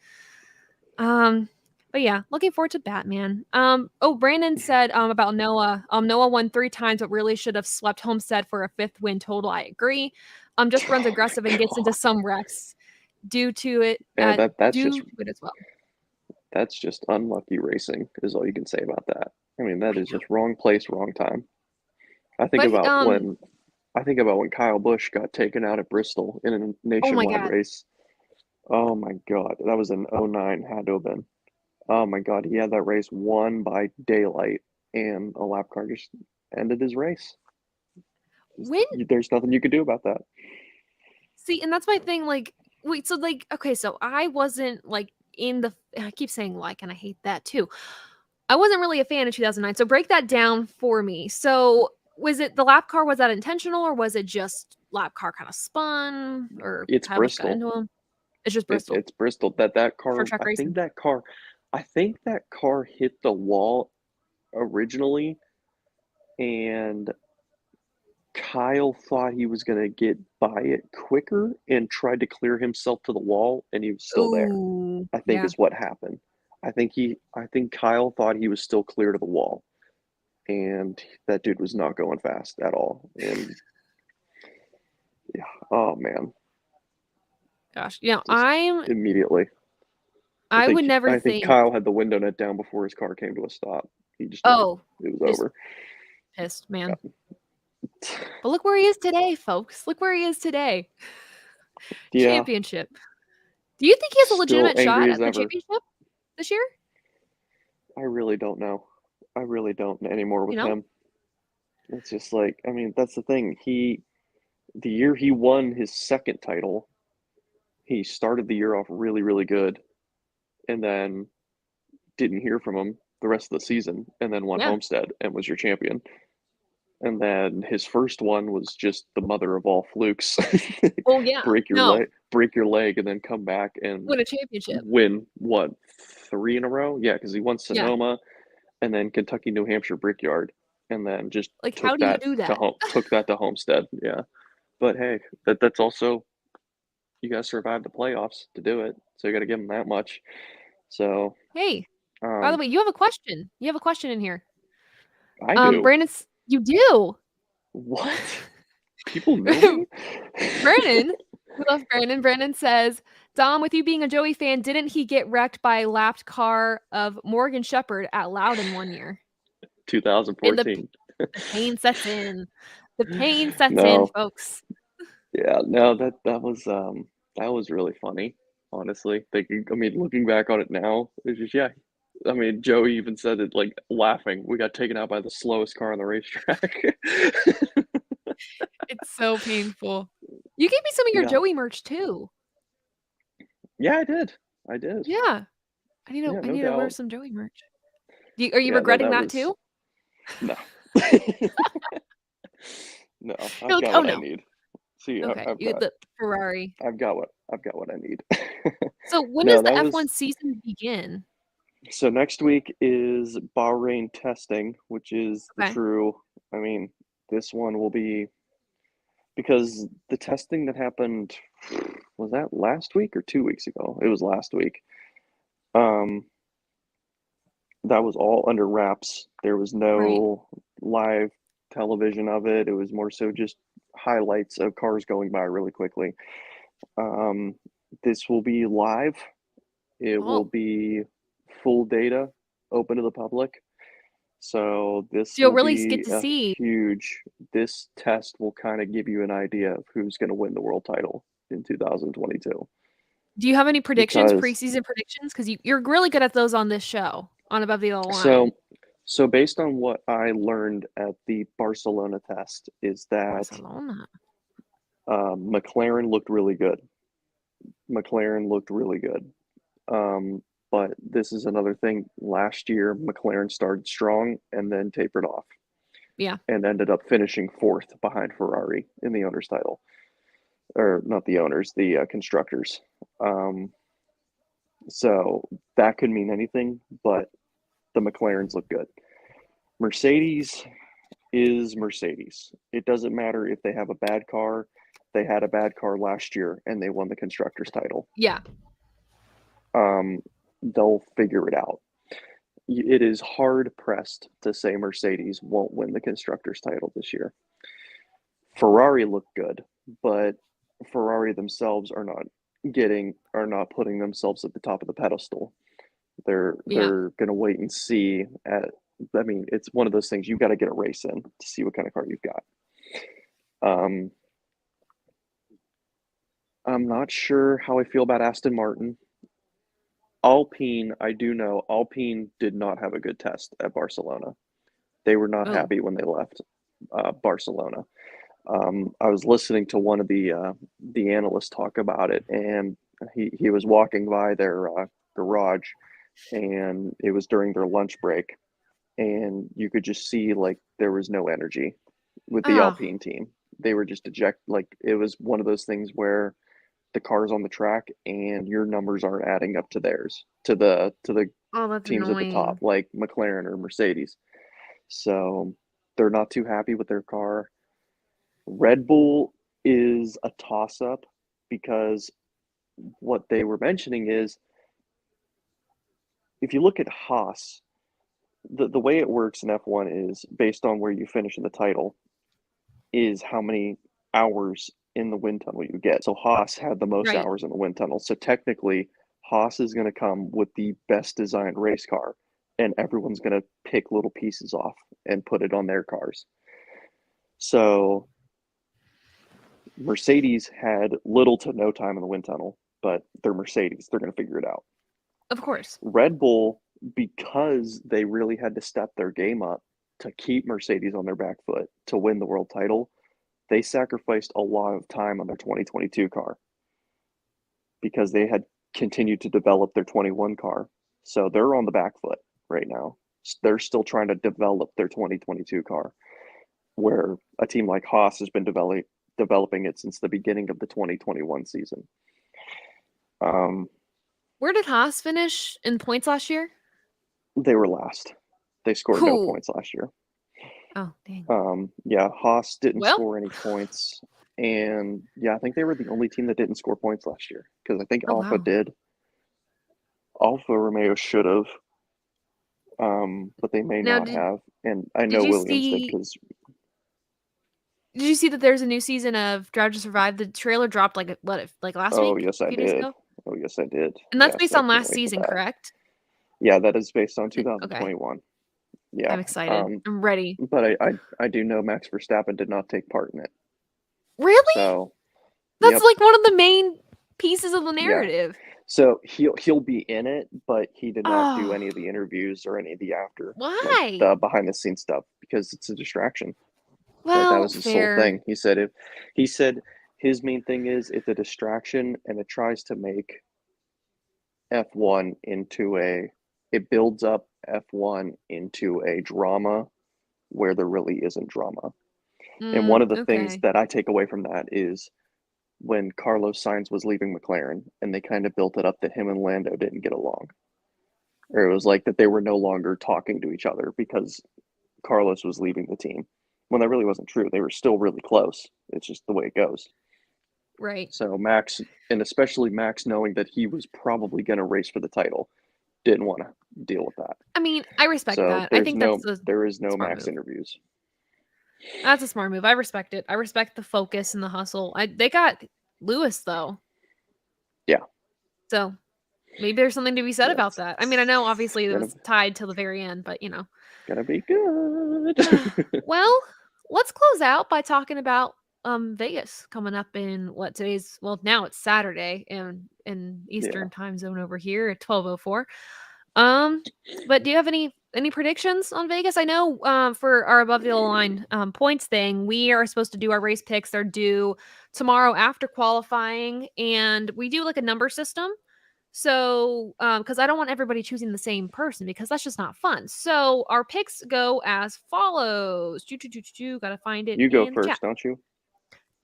Speaker 1: um, but yeah, looking forward to Batman. Oh, Brandon said, about Noah. Noah won 3 times, but really should have swept Homestead for a 5th win total. I agree. Just runs
Speaker 2: Oh my
Speaker 1: aggressive and gets into
Speaker 2: God.
Speaker 1: some wrecks due to it,
Speaker 2: Yeah,
Speaker 1: due to it as well.
Speaker 2: that's just unlucky racing is all you can say about that. I mean, that
Speaker 1: I
Speaker 2: is
Speaker 1: know.
Speaker 2: just wrong place, wrong time. I think
Speaker 1: But
Speaker 2: about when I think about when Kyle Busch got taken out at Bristol in a
Speaker 1: oh my
Speaker 2: nationwide
Speaker 1: god.
Speaker 2: race. Oh my God, that was in '09, had to have been. Oh my God, he had that race won by daylight, and a lap car just ended his race.
Speaker 1: When
Speaker 2: There's nothing you could do about that.
Speaker 1: see, and that's my thing, like, wait, so, like, okay, so I wasn't, like, in the I keep saying like, and I hate that too. I wasn't really a fan of 2009, so break that down for me. So, was it the lap car, was that intentional, or was it just lap car kinda spun, or
Speaker 2: It's
Speaker 1: Kyle Busch got
Speaker 2: Bristol.
Speaker 1: into him? It's just Bristol.
Speaker 2: It's Bristol. That
Speaker 1: Short
Speaker 2: car.
Speaker 1: track racing.
Speaker 2: I think that car hit the wall originally, and Kyle thought he was gonna get by it quicker and tried to clear himself to the wall, and he was still there.
Speaker 1: Ooh,
Speaker 2: I think
Speaker 1: yeah.
Speaker 2: is what happened. I think Kyle thought he was still clear to the wall, and that dude was not going fast at all. And yeah, oh man,
Speaker 1: Gosh, you know,
Speaker 2: just immediately.
Speaker 1: I would never
Speaker 2: I think
Speaker 1: think.
Speaker 2: Kyle had the window net down before his car came to a stop. He just knew
Speaker 1: Oh,
Speaker 2: it was
Speaker 1: just
Speaker 2: over.
Speaker 1: pissed, man.
Speaker 2: Yeah.
Speaker 1: But look where he is today, folks. Look where he is today.
Speaker 2: Yeah,
Speaker 1: Championship. Do you think he has a
Speaker 2: still
Speaker 1: legitimate
Speaker 2: angry
Speaker 1: shot
Speaker 2: as
Speaker 1: at the
Speaker 2: ever.
Speaker 1: championship this year?
Speaker 2: I really don't know. I really don't anymore
Speaker 1: You
Speaker 2: with
Speaker 1: know?
Speaker 2: him. It's just like, I mean, that's the thing. The year he won his second title, he started the year off really, really good, and then didn't hear from him the rest of the season, and then won
Speaker 1: Yeah.
Speaker 2: Homestead and was your champion. And then his first one was just the mother of all flukes.
Speaker 1: Oh, yeah. No.
Speaker 2: Break your leg, and then come back and
Speaker 1: Win a championship.
Speaker 2: win what, 3 in a row? Yeah, because he won
Speaker 1: Yeah.
Speaker 2: Sonoma and then Kentucky, New Hampshire, Brickyard, and then just
Speaker 1: Like, how do you do that?
Speaker 2: took that to Homestead. Yeah, but hey, that's also you got to survive the playoffs to do it, so you got to give them that much. So
Speaker 1: Hey, by the
Speaker 2: um,
Speaker 1: way, you have a question. You have a question in here.
Speaker 2: I do.
Speaker 1: Brandon's you do.
Speaker 2: What? People know me?
Speaker 1: Brandon, we love Brandon. Brandon says, Dom, with you being a Joey fan, didn't he get wrecked by a lapped car of Morgan Shepherd at Loudon one year? And
Speaker 2: 2014.
Speaker 1: the pain sets in. The pain sets in,
Speaker 2: No,
Speaker 1: folks.
Speaker 2: yeah, no, that was really funny, honestly. Thinking, I mean, looking back on it now, it's just yeah. I mean, Joey even said it like laughing. We got taken out by the slowest car on the racetrack.
Speaker 1: It's so painful. You gave me some of your
Speaker 2: Yeah,
Speaker 1: Joey merch too.
Speaker 2: yeah, I did. I did.
Speaker 1: Yeah.
Speaker 2: Yeah,
Speaker 1: I
Speaker 2: no
Speaker 1: need to wear
Speaker 2: doubt.
Speaker 1: some Joey merch. Are you
Speaker 2: Yeah, no,
Speaker 1: regretting
Speaker 2: that
Speaker 1: that
Speaker 2: was
Speaker 1: too?
Speaker 2: no. No,
Speaker 1: You're
Speaker 2: I've
Speaker 1: like,
Speaker 2: got
Speaker 1: "Oh,
Speaker 2: what I
Speaker 1: no."
Speaker 2: need. See,
Speaker 1: Okay, you get the Ferrari.
Speaker 2: I've got what I need.
Speaker 1: So when does
Speaker 2: No,
Speaker 1: the
Speaker 2: that
Speaker 1: F1
Speaker 2: was
Speaker 1: season begin?
Speaker 2: so next week is Bahrain testing, which is the
Speaker 1: Okay.
Speaker 2: true. I mean, this one will be because the testing that happened was that last week or 2 weeks ago? It was last week. Um, that was all under wraps. There was
Speaker 1: Right.
Speaker 2: no live television of it. It was more so just highlights of cars going by really quickly. Um, this will be live. It will
Speaker 1: Oh.
Speaker 2: be full data, open to the public. So this
Speaker 1: So you'll
Speaker 2: will
Speaker 1: really get
Speaker 2: be
Speaker 1: to
Speaker 2: a
Speaker 1: see.
Speaker 2: huge. This test will kind of give you an idea of who's going to win the world title in 2022
Speaker 1: Do you have any predictions,
Speaker 2: because
Speaker 1: preseason predictions? Because you're really good at those on this show, on Above the
Speaker 2: so
Speaker 1: Line.
Speaker 2: so based on what I learned at the Barcelona test is that
Speaker 1: Barcelona.
Speaker 2: McLaren looked really good. McLaren looked really good. Um, but this is another thing. Last year, McLaren started strong and then tapered off
Speaker 1: Yeah.
Speaker 2: and ended up finishing fourth behind Ferrari in the owners' title, or not the owners, the constructors. Um, so that could mean anything, but the McLarens look good. Mercedes is Mercedes. It doesn't matter if they have a bad car. They had a bad car last year and they won the constructors title.
Speaker 1: Yeah.
Speaker 2: They'll figure it out. It is hard pressed to say Mercedes won't win the constructors title this year. Ferrari looked good, but Ferrari themselves are not putting themselves at the top of the pedestal.
Speaker 1: Yeah.
Speaker 2: They're going to wait and see at I mean, it's one of those things you've got to get a race in to see what kind of car you've got. Um, I'm not sure how I feel about Aston Martin. Alpine, I do know Alpine did not have a good test at Barcelona. They were not
Speaker 1: Oh.
Speaker 2: happy when they left Barcelona. I was listening to one of the analysts talk about it, and he was walking by their garage, and it was during their lunch break, and you could just see like there was no energy with the
Speaker 1: Oh.
Speaker 2: Alpine team. They were just eject like it was one of those things where the car's on the track and your numbers aren't adding up to theirs to the
Speaker 1: Oh, that's
Speaker 2: teams at the top
Speaker 1: annoying.
Speaker 2: like McLaren or Mercedes. So they're not too happy with their car. Red Bull is a toss up because what they were mentioning is if you look at Haas, the way it works in F1 is based on where you finish in the title, is how many hours in the wind tunnel you get. So Haas had the most
Speaker 1: Right.
Speaker 2: hours in the wind tunnel. So technically, Haas is going to come with the best designed race car, and everyone's going to pick little pieces off and put it on their cars. So Mercedes had little to no time in the wind tunnel, but they're Mercedes. They're going to figure it out.
Speaker 1: Of course.
Speaker 2: Red Bull, because they really had to step their game up to keep Mercedes on their back foot to win the world title, they sacrificed a lot of time on their 2022 car because they had continued to develop their 21 car. So they're on the back foot right now. They're still trying to develop their 2022 car, where a team like Haas has been developing it since the beginning of the 2021 season. Um,
Speaker 1: Where did Haas finish in points last year?
Speaker 2: they were last. They scored no
Speaker 1: Who?
Speaker 2: points last year.
Speaker 1: Oh, dang.
Speaker 2: Yeah, Haas didn't
Speaker 1: Well,
Speaker 2: score any points, and yeah, I think they were the only team that didn't score points last year because I think
Speaker 1: oh,
Speaker 2: Alpha
Speaker 1: wow.
Speaker 2: did. Alfa Romeo should have, but they may
Speaker 1: Now,
Speaker 2: not have, and I
Speaker 1: did
Speaker 2: know
Speaker 1: you
Speaker 2: Williams did
Speaker 1: see
Speaker 2: because
Speaker 1: did you see that there's a new season of Drive to Survive? The trailer dropped, like, what, like, last
Speaker 2: oh
Speaker 1: week?
Speaker 2: yes,
Speaker 1: A
Speaker 2: I
Speaker 1: few days
Speaker 2: did.
Speaker 1: ago?
Speaker 2: Oh, yes, I did.
Speaker 1: And that's
Speaker 2: Yes,
Speaker 1: based
Speaker 2: I
Speaker 1: on
Speaker 2: can't
Speaker 1: last
Speaker 2: wait for
Speaker 1: season,
Speaker 2: that.
Speaker 1: correct?
Speaker 2: Yeah, that is based on
Speaker 1: Okay.
Speaker 2: 2021. Yeah.
Speaker 1: I'm excited. I'm ready.
Speaker 2: But I do know Max Verstappen did not take part in it.
Speaker 1: Really?
Speaker 2: So,
Speaker 1: That's
Speaker 2: yep,
Speaker 1: like one of the main pieces of the
Speaker 2: yeah.
Speaker 1: narrative.
Speaker 2: So he'll be in it, but he did not do
Speaker 1: Oh,
Speaker 2: any of the interviews or any of the after, like
Speaker 1: why?
Speaker 2: the behind the scenes stuff, because it's a distraction. That
Speaker 1: Well,
Speaker 2: was his sole
Speaker 1: fair.
Speaker 2: thing. He said his main thing is it's a distraction and it tries to make F1 into a it builds up F1 into a drama where there really isn't drama. And one of the things
Speaker 1: Okay.
Speaker 2: that I take away from that is when Carlos Sainz was leaving McLaren and they kind of built it up that him and Lando didn't get along. Or it was like that they were no longer talking to each other because Carlos was leaving the team. When that really wasn't true. They were still really close. It's just the way it goes.
Speaker 1: Right.
Speaker 2: So Max, and especially Max knowing that he was probably going to race for the title, didn't want to deal with that.
Speaker 1: I mean, I respect
Speaker 2: So
Speaker 1: that. I think that's a
Speaker 2: there is no
Speaker 1: smart
Speaker 2: Max
Speaker 1: move.
Speaker 2: interviews.
Speaker 1: That's a smart move. I respect it. I respect the focus and the hustle. They got Lewis though.
Speaker 2: Yeah,
Speaker 1: So, maybe there's something to be said
Speaker 2: yeah,
Speaker 1: about that. I mean, I know
Speaker 2: it's
Speaker 1: obviously it was tied till the very end, but
Speaker 2: gonna be good.
Speaker 1: Well, let's close out by talking about Vegas coming up in what today's well now it's Saturday in
Speaker 2: Yeah,
Speaker 1: Eastern time zone over here at 12:04. Um but do you have any predictions on Vegas? I know for our above the line points thing, we are supposed to do our race picks. They're due tomorrow after qualifying and we do like a number system. So, because I don't want everybody choosing the same person because that's just not fun. So our picks go as follows. Gotta find it
Speaker 2: you go
Speaker 1: in the chat.
Speaker 2: first, don't you?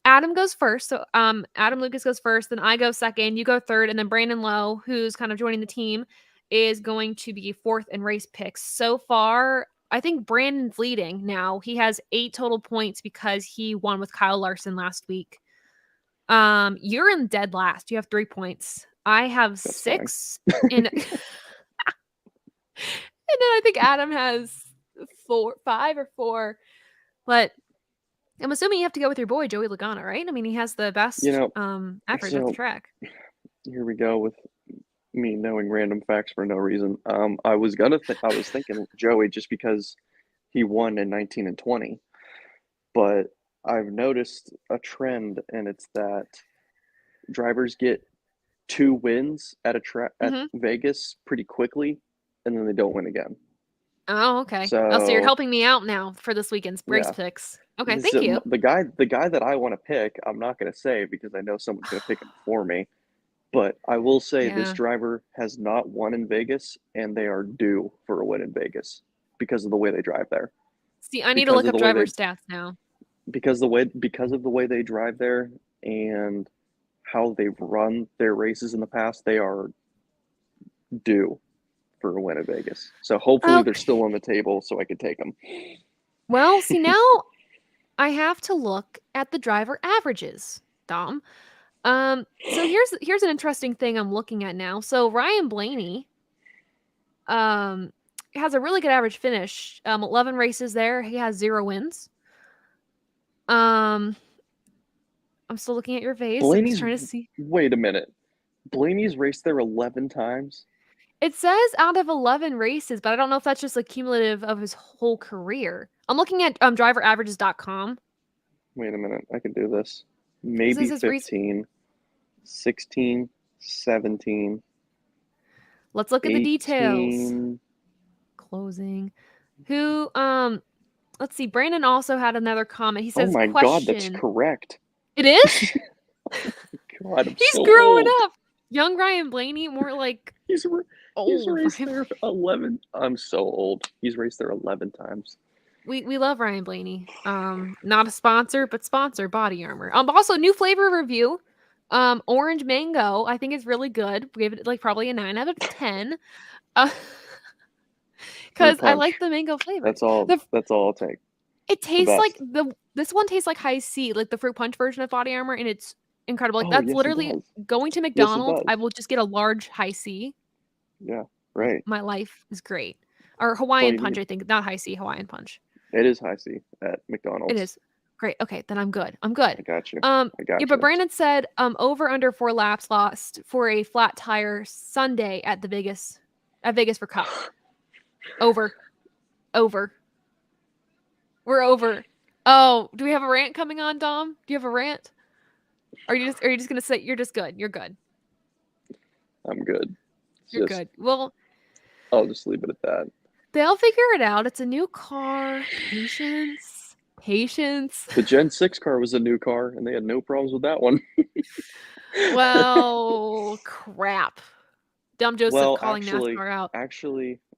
Speaker 1: Adam goes first. So Adam Lucas goes first, then I go second, you go third, and then Brandon Lowe, who's kind of joining the team, is going to be fourth in race picks. So far, I think Brandon's leading now. He has 8 total points because he won with Kyle Larson last week. You're in dead last. You have 3 points. I have
Speaker 2: That's fine.
Speaker 1: 6 and and then I think Adam has 5 or 4. But I'm assuming you have to go with your boy Joey Logano, right? I mean, he has the
Speaker 2: You
Speaker 1: best
Speaker 2: know,
Speaker 1: average at the
Speaker 2: so
Speaker 1: track.
Speaker 2: here we go with me knowing random facts for no reason. I was thinking Joey just because he won in 19 and 20, but I've noticed a trend, and it's that drivers get 2 wins at
Speaker 1: Mhm.
Speaker 2: Vegas pretty quickly, and then they don't win again.
Speaker 1: Oh, okay. Oh, so you're
Speaker 2: So
Speaker 1: helping me out now for this weekend's race
Speaker 2: yeah,
Speaker 1: picks. Okay, thank you.
Speaker 2: the guy that I want to pick, I'm not going to say because I know someone's going to pick him before me. But I will say this
Speaker 1: Yeah.
Speaker 2: driver has not won in Vegas, and they are due for a win in Vegas because of the way they drive there.
Speaker 1: See, I need to
Speaker 2: Because
Speaker 1: look
Speaker 2: of
Speaker 1: up
Speaker 2: the way
Speaker 1: driver
Speaker 2: they
Speaker 1: stats now.
Speaker 2: because of the way they drive there and how they've run their races in the past, they are due for a win in Vegas. So hopefully they're
Speaker 1: Okay.
Speaker 2: still on the table so I can take them.
Speaker 1: Well, see now I have to look at the driver averages, Dom. So here's an interesting thing I'm looking at now. So Ryan Blaney, um, has a really good average finish. 11 races there. He has 0 wins. Um, I'm still looking at your face. I'm just
Speaker 2: Blaney's
Speaker 1: trying to see.
Speaker 2: wait a minute. Blaney's raced there 11 times.
Speaker 1: It says out of 11 races, but I don't know if that's just a cumulative of his whole career. I'm looking at driveraverages.com.
Speaker 2: Wait a minute. I can do this.
Speaker 1: This is
Speaker 2: Maybe
Speaker 1: his reason.
Speaker 2: 15, 16, 17,
Speaker 1: Let's look at the details.
Speaker 2: 18.
Speaker 1: Closing. Who let's see. Brandon also had another comment. He
Speaker 2: Oh
Speaker 1: says
Speaker 2: my God, that's
Speaker 1: question.
Speaker 2: correct.
Speaker 1: It is?
Speaker 2: God, I'm
Speaker 1: He's
Speaker 2: so
Speaker 1: growing
Speaker 2: old.
Speaker 1: up. Young Ryan Blaney, more like
Speaker 2: He's he's
Speaker 1: old
Speaker 2: raced
Speaker 1: Ryan
Speaker 2: there
Speaker 1: Blaney.
Speaker 2: 11. I'm so old. He's raced there 11 times.
Speaker 1: We love Ryan Blaney. Not a sponsor, but sponsor Body Armor. Also new flavor review. Orange mango. I think it's really good. We gave it like probably a 9 out of 10. Uh,
Speaker 2: Fruit
Speaker 1: because I like
Speaker 2: punch.
Speaker 1: the mango flavor.
Speaker 2: That's all.
Speaker 1: The
Speaker 2: That's all I'll take.
Speaker 1: it
Speaker 2: It's the
Speaker 1: tastes like
Speaker 2: best.
Speaker 1: this one tastes like High C, like the fruit punch version of Body Armor, and it's incredible. Like
Speaker 2: Oh
Speaker 1: that's
Speaker 2: yes, it
Speaker 1: literally
Speaker 2: does.
Speaker 1: going to
Speaker 2: Yes, it
Speaker 1: McDonald's. I
Speaker 2: does.
Speaker 1: will just get a large High C.
Speaker 2: Yeah. Right.
Speaker 1: My life is great. Or
Speaker 2: That's all
Speaker 1: Hawaiian
Speaker 2: you
Speaker 1: punch,
Speaker 2: need.
Speaker 1: I think. Not High C, Hawaiian punch.
Speaker 2: It is high C at
Speaker 1: It
Speaker 2: McDonald's.
Speaker 1: is. Great. Okay, then I'm good. I'm good.
Speaker 2: I got you.
Speaker 1: Um,
Speaker 2: I
Speaker 1: yeah,
Speaker 2: got
Speaker 1: but
Speaker 2: you.
Speaker 1: Brandon said over under 4 laps lost for a flat tire Sunday at Vegas for Cup. Over. Over. We're over. Oh, do we have a rant coming on, Dom? Do you have a rant? Are you just gonna say you're just good? You're good.
Speaker 2: I'm good. It's
Speaker 1: You're
Speaker 2: just
Speaker 1: good. Well,
Speaker 2: I'll just leave it at that.
Speaker 1: they'll figure it out. It's a new car. Patience. Patience.
Speaker 2: The Gen 6 car was a new car, and they had no problems with that one.
Speaker 1: Well, crap. Dumb Joseph
Speaker 2: Well,
Speaker 1: calling NASCAR out.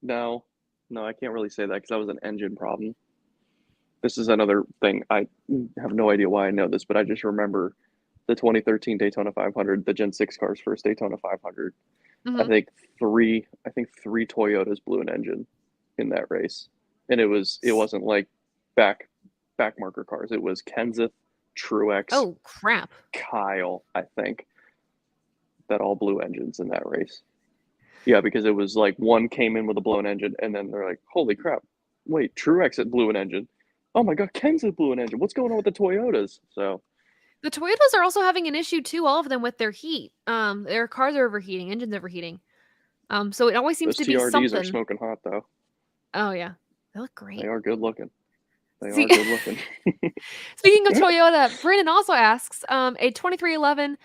Speaker 2: no, no, I can't really say that because that was an engine problem. This is another thing. I have no idea why I know this, but I just remember the 2013 Daytona 500, the Gen 6 car's first Daytona 500. I
Speaker 1: Hmm.
Speaker 2: think three Toyotas blew an engine in that race, and it wasn't like back back marker cars. It was Kenseth, Truex,
Speaker 1: Oh, crap.
Speaker 2: Kyle, I think, that all blew engines in that race. Yeah, because it was like one came in with a blown engine, and then they're like, "Holy crap! Wait, Truex had blew an engine. Oh my God, Kenseth blew an engine. What's going on with the Toyotas?" So
Speaker 1: The Toyotas are also having an issue too, all of them with their heat. Their cars are overheating, engines overheating. So it always seems
Speaker 2: those
Speaker 1: to be
Speaker 2: TRDs are
Speaker 1: something.
Speaker 2: smoking hot, though.
Speaker 1: Oh yeah. They look
Speaker 2: They
Speaker 1: great.
Speaker 2: are good looking. They are
Speaker 1: See,
Speaker 2: good looking.
Speaker 1: speaking of Toyota, Brandon also asks, a 2311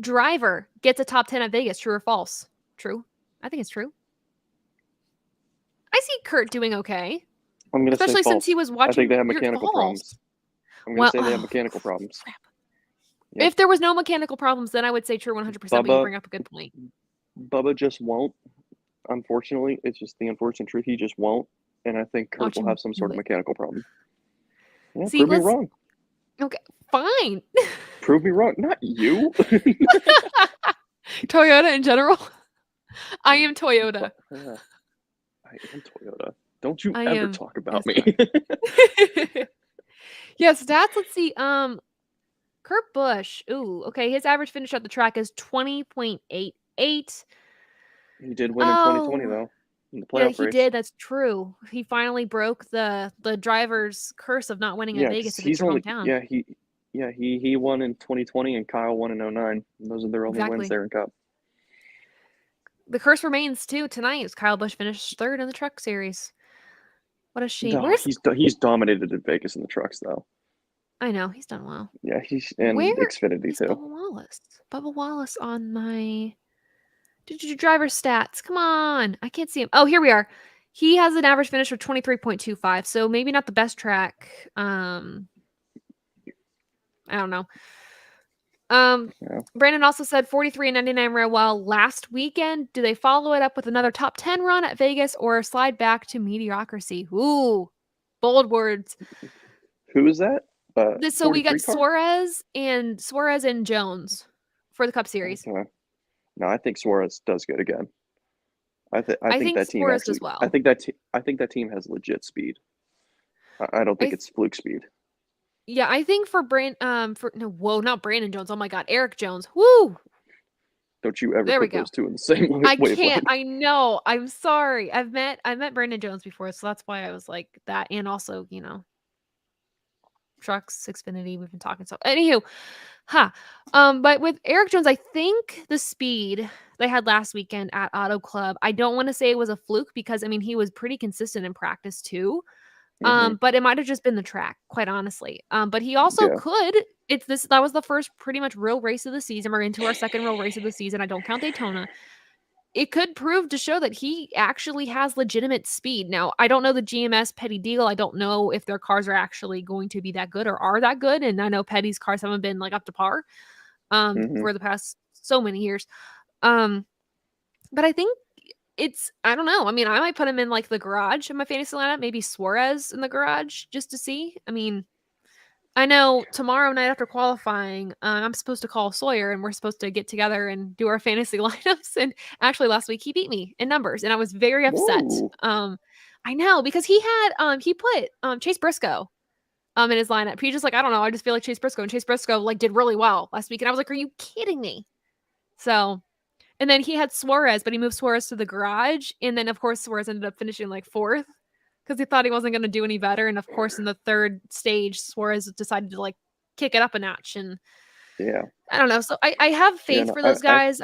Speaker 1: driver gets a top 10 at Vegas, true or false? True. I think it's true. I see Kurt doing okay,
Speaker 2: I'm gonna say
Speaker 1: especially since he
Speaker 2: false.
Speaker 1: was
Speaker 2: I think
Speaker 1: watching
Speaker 2: they have
Speaker 1: your
Speaker 2: mechanical problems.
Speaker 1: false.
Speaker 2: I'm gonna
Speaker 1: Well,
Speaker 2: say they have
Speaker 1: oh,
Speaker 2: mechanical problems.
Speaker 1: crap.
Speaker 2: Yep.
Speaker 1: If there was no mechanical problems, then I would say true 100%, but you
Speaker 2: Bubba
Speaker 1: bring up a good point.
Speaker 2: Bubba just won't. Unfortunately, it's just the unfortunate truth. He just won't, and I think Kurt
Speaker 1: Watch
Speaker 2: will
Speaker 1: him
Speaker 2: have some
Speaker 1: do
Speaker 2: sort of
Speaker 1: it.
Speaker 2: mechanical problem. Yeah,
Speaker 1: See,
Speaker 2: prove me
Speaker 1: let's
Speaker 2: wrong.
Speaker 1: okay, fine.
Speaker 2: Prove me wrong. Not you.
Speaker 1: Toyota in general. I am Toyota.
Speaker 2: Yeah, I am Toyota. Don't you
Speaker 1: I
Speaker 2: ever
Speaker 1: am
Speaker 2: talk about me.
Speaker 1: NASCAR. Yeah, stats. Let's see. Kurt Busch. Ooh, okay. His average finish at the track is 20.88.
Speaker 2: He did win in 2020
Speaker 1: Oh,
Speaker 2: though, in the
Speaker 1: yeah,
Speaker 2: playoff
Speaker 1: he
Speaker 2: race.
Speaker 1: did. That's true. He finally broke the driver's curse of not winning at
Speaker 2: Yeah, because
Speaker 1: Vegas if it's
Speaker 2: he's
Speaker 1: your
Speaker 2: only
Speaker 1: hometown.
Speaker 2: he won in 2020 and Kyle won in '09. Those are their only wins
Speaker 1: Exactly.
Speaker 2: there in Cup.
Speaker 1: The curse remains too tonight as Kyle Busch finished third in the Truck Series. What a shame.
Speaker 2: No,
Speaker 1: Where's
Speaker 2: he's dominated in Vegas in the trucks though.
Speaker 1: I know he's done well.
Speaker 2: Yeah, he's in
Speaker 1: Where
Speaker 2: Xfinity
Speaker 1: is
Speaker 2: too.
Speaker 1: Bubba Wallace? Bubba Wallace on my driver stats. Come on. I can't see him. Oh, here we are. He has an average finish of 23.25, so maybe not the best track. I don't know.
Speaker 2: Yeah.
Speaker 1: Brandon also said 43 and 99 real well last weekend. Do they follow it up with another top 10 run at Vegas or slide back to mediocrity? Ooh, bold words.
Speaker 2: Who is that?
Speaker 1: So we got
Speaker 2: 43 car?
Speaker 1: Suarez and Jones for the Cup Series.
Speaker 2: Okay. No, I think Suarez does good again. I
Speaker 1: I
Speaker 2: think
Speaker 1: think
Speaker 2: that team
Speaker 1: Suarez does
Speaker 2: actually.
Speaker 1: well.
Speaker 2: I think that team has legit speed. I don't think
Speaker 1: I
Speaker 2: it's fluke speed.
Speaker 1: Yeah, I think for for no, whoa, not Brandon Jones. Oh my God, Eric Jones. Woo!
Speaker 2: Don't you ever
Speaker 1: There we
Speaker 2: put
Speaker 1: go.
Speaker 2: those two in the same
Speaker 1: I can't.
Speaker 2: wavelength.
Speaker 1: I know. I'm sorry. I met Brandon Jones before, so that's why I was like that. And also, trucks, Xfinity. We've been talking. So, anywho, huh. But with Eric Jones, I think the speed they had last weekend at Auto Club. I don't want to say it was a fluke because I mean he was pretty consistent in practice too.
Speaker 2: Hmm.
Speaker 1: But it might have just been the track, quite honestly. But he also
Speaker 2: Yeah.
Speaker 1: could. It's this. That was the first pretty much real race of the season. We're into our second real race of the season. I don't count Daytona. It could prove to show that he actually has legitimate speed. Now, I don't know the GMS Petty deal. I don't know if their cars are actually going to be that good or are that good. And I know Petty's cars haven't been like up to par
Speaker 2: Hmm.
Speaker 1: for the past so many years. Um, but I think I don't know. I mean, I might put him in like the garage in my fantasy lineup, maybe Suarez in the garage just to see. I mean, I know tomorrow night after qualifying, I'm supposed to call Sawyer and we're supposed to get together and do our fantasy lineups. And actually, last week he beat me in numbers, and I was very upset.
Speaker 2: Whoa.
Speaker 1: I know because he put Chase Briscoe in his lineup. He just like I don't know. I just feel like Chase Briscoe and Chase Briscoe like did really well last week, and I was like, are you kidding me? So and then he had Suarez, but he moved Suarez to the garage, and then of course Suarez ended up finishing like fourth. because he thought he wasn't going to do any better. And of course, in the third stage, Suarez decided to like kick it up a notch. And
Speaker 2: Yeah.
Speaker 1: I don't know. So I have
Speaker 2: Yeah,
Speaker 1: faith
Speaker 2: no,
Speaker 1: for those guys.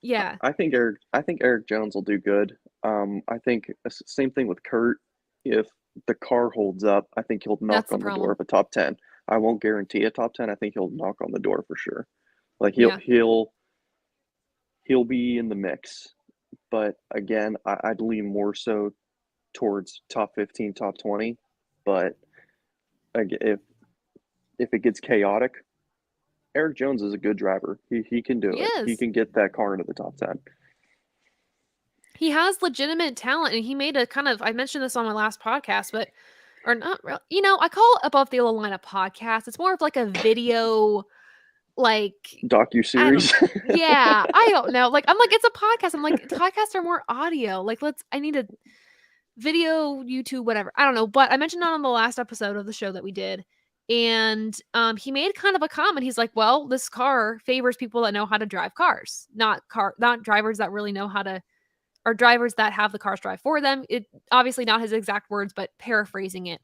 Speaker 1: Yeah,
Speaker 2: I think Eric Jones will do good. I think same thing with Kurt. If the car holds up, I think he'll knock
Speaker 1: that's the
Speaker 2: on the door
Speaker 1: problem.
Speaker 2: of a top 10. I won't guarantee a top 10. I think he'll knock on the door for sure. Like
Speaker 1: Yeah.
Speaker 2: he'll be in the mix. But again, I'd lean more so towards top 15, top 20. But if it gets chaotic, Eric Jones is a good driver. He can do
Speaker 1: He
Speaker 2: it. He
Speaker 1: is.
Speaker 2: can get that car into the top 10.
Speaker 1: He has legitimate talent, and he made a kind of, I mentioned this on my last podcast, but or not real, I call it Above the Yellow Line a podcast. It's more of like a video, like
Speaker 2: Docu
Speaker 1: I don't
Speaker 2: series.
Speaker 1: yeah, I don't know. Like I'm like, it's a podcast. I'm like, podcasts are more audio. Like I need a video, YouTube, whatever. I don't know. But I mentioned that on the last episode of the show that we did. And he made kind of a comment. He's like, well, this car favors people that know how to drive cars, not drivers that really know how to, or drivers that have the cars drive for them. It obviously not his exact words, but paraphrasing it.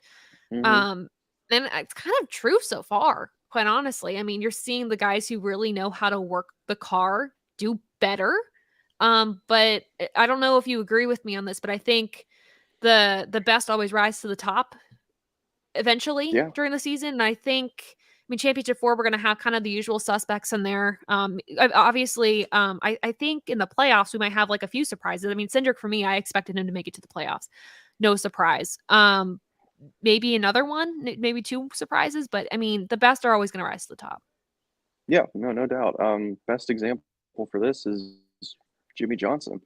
Speaker 2: Hmm.
Speaker 1: Um, and it's kind of true so far, quite honestly. I mean, you're seeing the guys who really know how to work the car do better. But I don't know if you agree with me on this, but I think the best always rise to the top eventually
Speaker 2: Yeah.
Speaker 1: during the season. And I mean, championship four, we're going to have kind of the usual suspects in there. Obviously, I think in the playoffs we might have like a few surprises. I mean, Cindric for me, I expected him to make it to the playoffs, no surprise. Maybe another one, maybe two surprises, but I mean, the best are always going to rise to the top.
Speaker 2: Yeah. No, no doubt. Best example for this is Jimmy Johnson.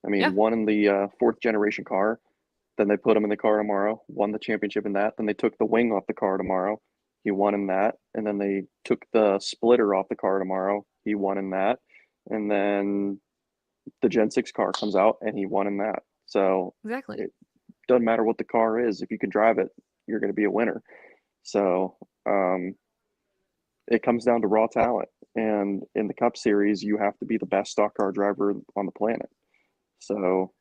Speaker 2: I
Speaker 1: Yeah,
Speaker 2: mean, won in the fourth generation car. Then they put him in the car tomorrow, won the championship in that. Then they took the wing off the car tomorrow. He won in that. And then they took the splitter off the car tomorrow. He won in that. And then the Gen 6 car comes out and he won in that. So
Speaker 1: exactly.
Speaker 2: it doesn't matter what the car is. If you can drive it, you're going to be a winner. So it comes down to raw talent. And in the Cup Series, you have to be the best stock car driver on the planet. So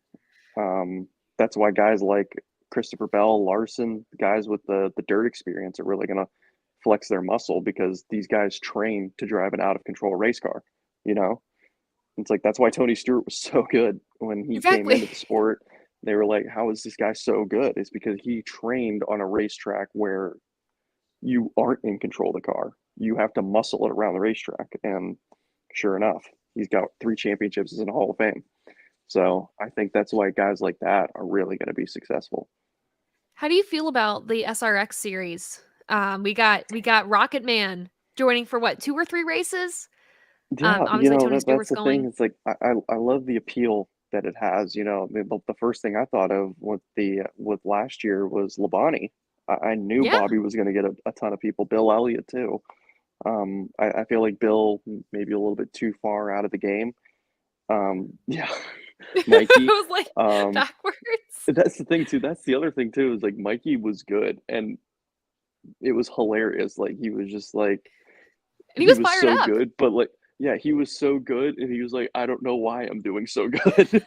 Speaker 2: um, that's why guys like Christopher Bell, Larson, guys with the dirt experience are really going to flex their muscle because these guys train to drive an out of control race car. You know, it's like that's why Tony Stewart was so good when he came
Speaker 1: Exactly.
Speaker 2: into the sport. They were like, "How is this guy so good?" It's because he trained on a racetrack where you aren't in control of the car. You have to muscle it around the racetrack. And sure enough, he's got 3 championships in the Hall of Fame. So I think that's why guys like that are really going to be successful.
Speaker 1: How do you feel about the SRX series? We got Rocket Man joining for what, two or three races?
Speaker 2: Yeah,
Speaker 1: Obviously Tony
Speaker 2: that's
Speaker 1: Stewart's
Speaker 2: the thing.
Speaker 1: going.
Speaker 2: It's like I love the appeal that it has. The first thing I thought of with last year was Labonte. I knew
Speaker 1: Yeah.
Speaker 2: Bobby was going to get a ton of people. Bill Elliott too. I feel like Bill maybe a little bit too far out of the game. Yeah,
Speaker 1: It
Speaker 2: Mikey.
Speaker 1: was like
Speaker 2: Um,
Speaker 1: backwards.
Speaker 2: that's the thing too. That's the other thing too. Is like Mikey was good, and it was hilarious. Like he was just like
Speaker 1: And he
Speaker 2: he
Speaker 1: was
Speaker 2: was
Speaker 1: fired
Speaker 2: so
Speaker 1: up.
Speaker 2: good, but like yeah, he was so good, and he was like, I don't know why I'm doing so good.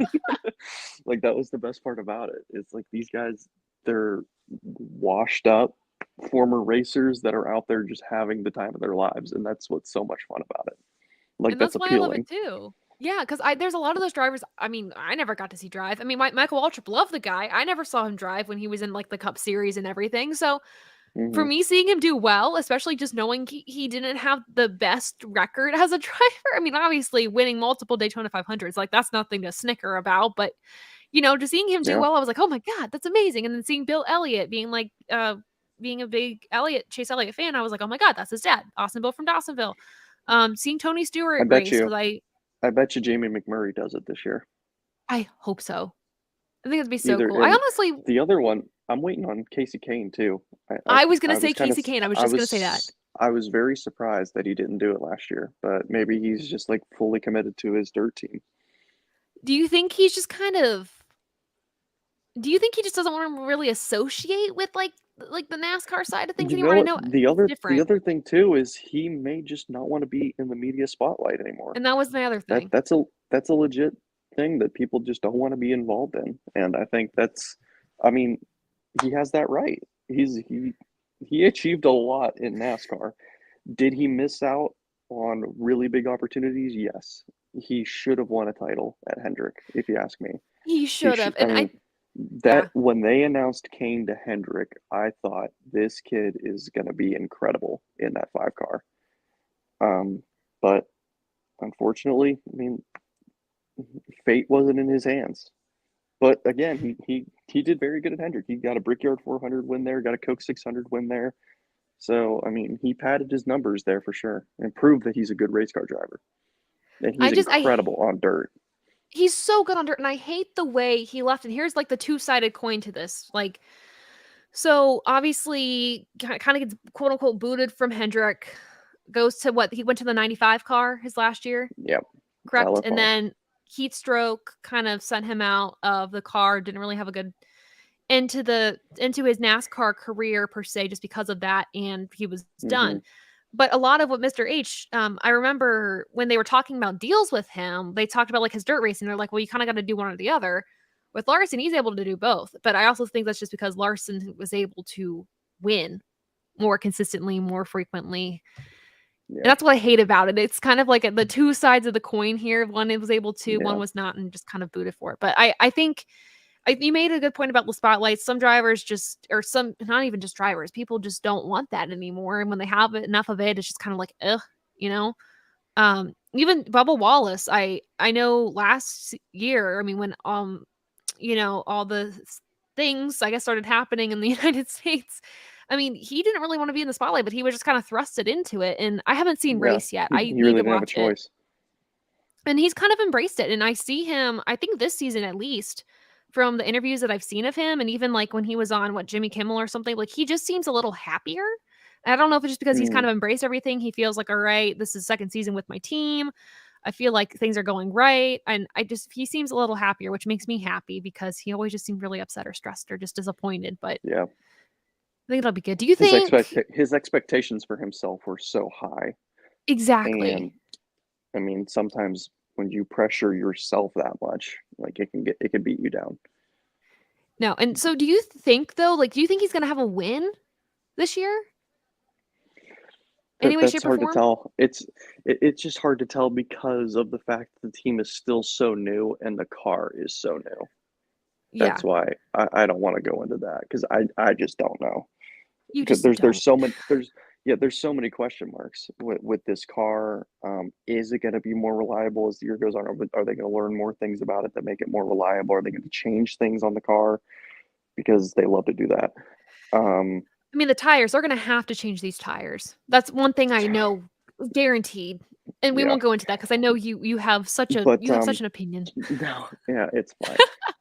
Speaker 2: Like that was the best part about it. It's like these guys, they're washed up former racers that are out there just having the time of their lives, and that's what's so much fun about it. Like
Speaker 1: And
Speaker 2: that's
Speaker 1: that's why I love it
Speaker 2: appealing.
Speaker 1: too. Yeah, because I there's a lot of those drivers. I mean, I never got to see drive. I mean, Michael Waltrip loved the guy. I never saw him drive when he was in like the Cup Series and everything. So for
Speaker 2: Hmm.
Speaker 1: me, seeing him do well, especially just knowing he didn't have the best record as a driver. I mean, obviously winning multiple Daytona 500s, like that's nothing to snicker about. But just seeing him do
Speaker 2: Yeah,
Speaker 1: well, I was like, oh my god, that's amazing. And then seeing Bill Elliott being like, being a big Chase Elliott fan, I was like, oh my god, that's his dad, Austin Bill from Dawsonville. Seeing Tony
Speaker 2: I
Speaker 1: Stewart
Speaker 2: bet
Speaker 1: race
Speaker 2: you.
Speaker 1: because
Speaker 2: I bet you Jamie McMurray does it this year.
Speaker 1: I hope so. I think it'd be so
Speaker 2: Either
Speaker 1: cool. I
Speaker 2: and
Speaker 1: honestly,
Speaker 2: the other one, I'm waiting on Casey Kane too.
Speaker 1: I was gonna
Speaker 2: I
Speaker 1: say
Speaker 2: was kind of
Speaker 1: Casey Kane. I was just gonna say that.
Speaker 2: I was very surprised that he didn't do it last year, but maybe he's just like fully committed to his dirt team.
Speaker 1: Do you think he's just kind of Do you think he just doesn't want to really associate with like the NASCAR side of things
Speaker 2: You
Speaker 1: anymore?
Speaker 2: know
Speaker 1: I
Speaker 2: what?
Speaker 1: know it's
Speaker 2: The
Speaker 1: different.
Speaker 2: other thing too is he may just not want to be in the media spotlight anymore.
Speaker 1: And that was my other thing.
Speaker 2: That's a legit thing that people just don't want to be involved in. And I think that's I mean, he has that right. He achieved a lot in NASCAR. Did he miss out on really big opportunities? Yes. He should have won a title at Hendrick, if you ask me.
Speaker 1: He
Speaker 2: He
Speaker 1: should
Speaker 2: should.
Speaker 1: have,
Speaker 2: I
Speaker 1: and
Speaker 2: mean, that
Speaker 1: yeah.
Speaker 2: when they announced Kane to Hendrick, I thought this kid is going to be incredible in that 5 car. But unfortunately, I mean, fate wasn't in his hands. But again, he did very good at Hendrick. He got a Brickyard 400 win there, got a Coke 600 win there. So I mean, he padded his numbers there for sure, and proved that he's a good race car driver. And
Speaker 1: I
Speaker 2: he's
Speaker 1: just I
Speaker 2: incredible on dirt.
Speaker 1: He's so good on dirt, and I hate the way he left, and here's, like, the two-sided coin to this, like, so, obviously, kinda gets, quote, unquote, "booted" from Hendrick, goes to what he went to the 95 car his last year,
Speaker 2: Yep,
Speaker 1: correct? And
Speaker 2: LFR.
Speaker 1: then heat stroke kind of sent him out of the car, didn't really have a good into his NASCAR career per se just because of that, and he was
Speaker 2: Mm-hmm.
Speaker 1: done. But a lot of what Mr. H, I remember when they were talking about deals with him, they talked about like his dirt racing. They're like, well, you kind of got to do one or the other. With Larson, he's able to do both. But I also think that's just because Larson was able to win more consistently, more frequently. And
Speaker 2: Yeah,
Speaker 1: that's what I hate about it. It's kind of like the two sides of the coin here. One was able to, one
Speaker 2: yeah,
Speaker 1: was not, and just kind of booted for it. But I think you made a good point about the spotlights. Some drivers just, or some, not even just drivers, people just don't want that anymore. And when they have enough of it, it's just kind of like, ugh, you know? Even Bubba Wallace, I know last year, I mean, when, all the things, I guess, started happening in the United States. I mean, he didn't really want to be in the spotlight, but he was just kind of thrusted into it. And I haven't seen
Speaker 2: yeah.
Speaker 1: Race yet.
Speaker 2: He,
Speaker 1: I
Speaker 2: he
Speaker 1: need
Speaker 2: really
Speaker 1: to
Speaker 2: didn't have a
Speaker 1: watch it.
Speaker 2: choice.
Speaker 1: And he's kind of embraced it, and I see him, I think this season at least, from the interviews that I've seen of him, and even, like, when he was on, what, Jimmy Kimmel or something, like, he just seems a little happier. I don't know if it's just because he's
Speaker 2: Mm,
Speaker 1: kind of embraced everything, he feels like, "Alright, this is 2nd season with my team. I feel like things are going right," and he seems a little happier, which makes me happy because he always just seemed really upset or stressed or just disappointed, but
Speaker 2: yeah.
Speaker 1: I think it'll be good. Do you think
Speaker 2: His expectations for himself were so high, and
Speaker 1: Exactly.
Speaker 2: I mean, sometimes when you pressure yourself that much, like it can beat you down.
Speaker 1: No, and so do you think, though, like, do you think he's gonna have a win this year? Any way,
Speaker 2: That's
Speaker 1: shape, or
Speaker 2: hard to
Speaker 1: form?
Speaker 2: tell. It's just hard to tell because of the fact that the team is still so new and the car is so new. That's
Speaker 1: Yeah.
Speaker 2: why I don't want to go into that because I just don't know.
Speaker 1: You
Speaker 2: Because
Speaker 1: just
Speaker 2: there's
Speaker 1: don't.
Speaker 2: so many there's so many question marks with this car. Is it going to be more reliable as the year goes on? Are they going to learn more things about it that make it more reliable? Are they going to change things on the car because they love to do that? Um,
Speaker 1: I mean, the tires, they're gonna have to change these tires. That's one thing I know guaranteed, and we
Speaker 2: yeah,
Speaker 1: won't go into that because I know
Speaker 2: but
Speaker 1: you have such an opinion.
Speaker 2: no, yeah, it's fine.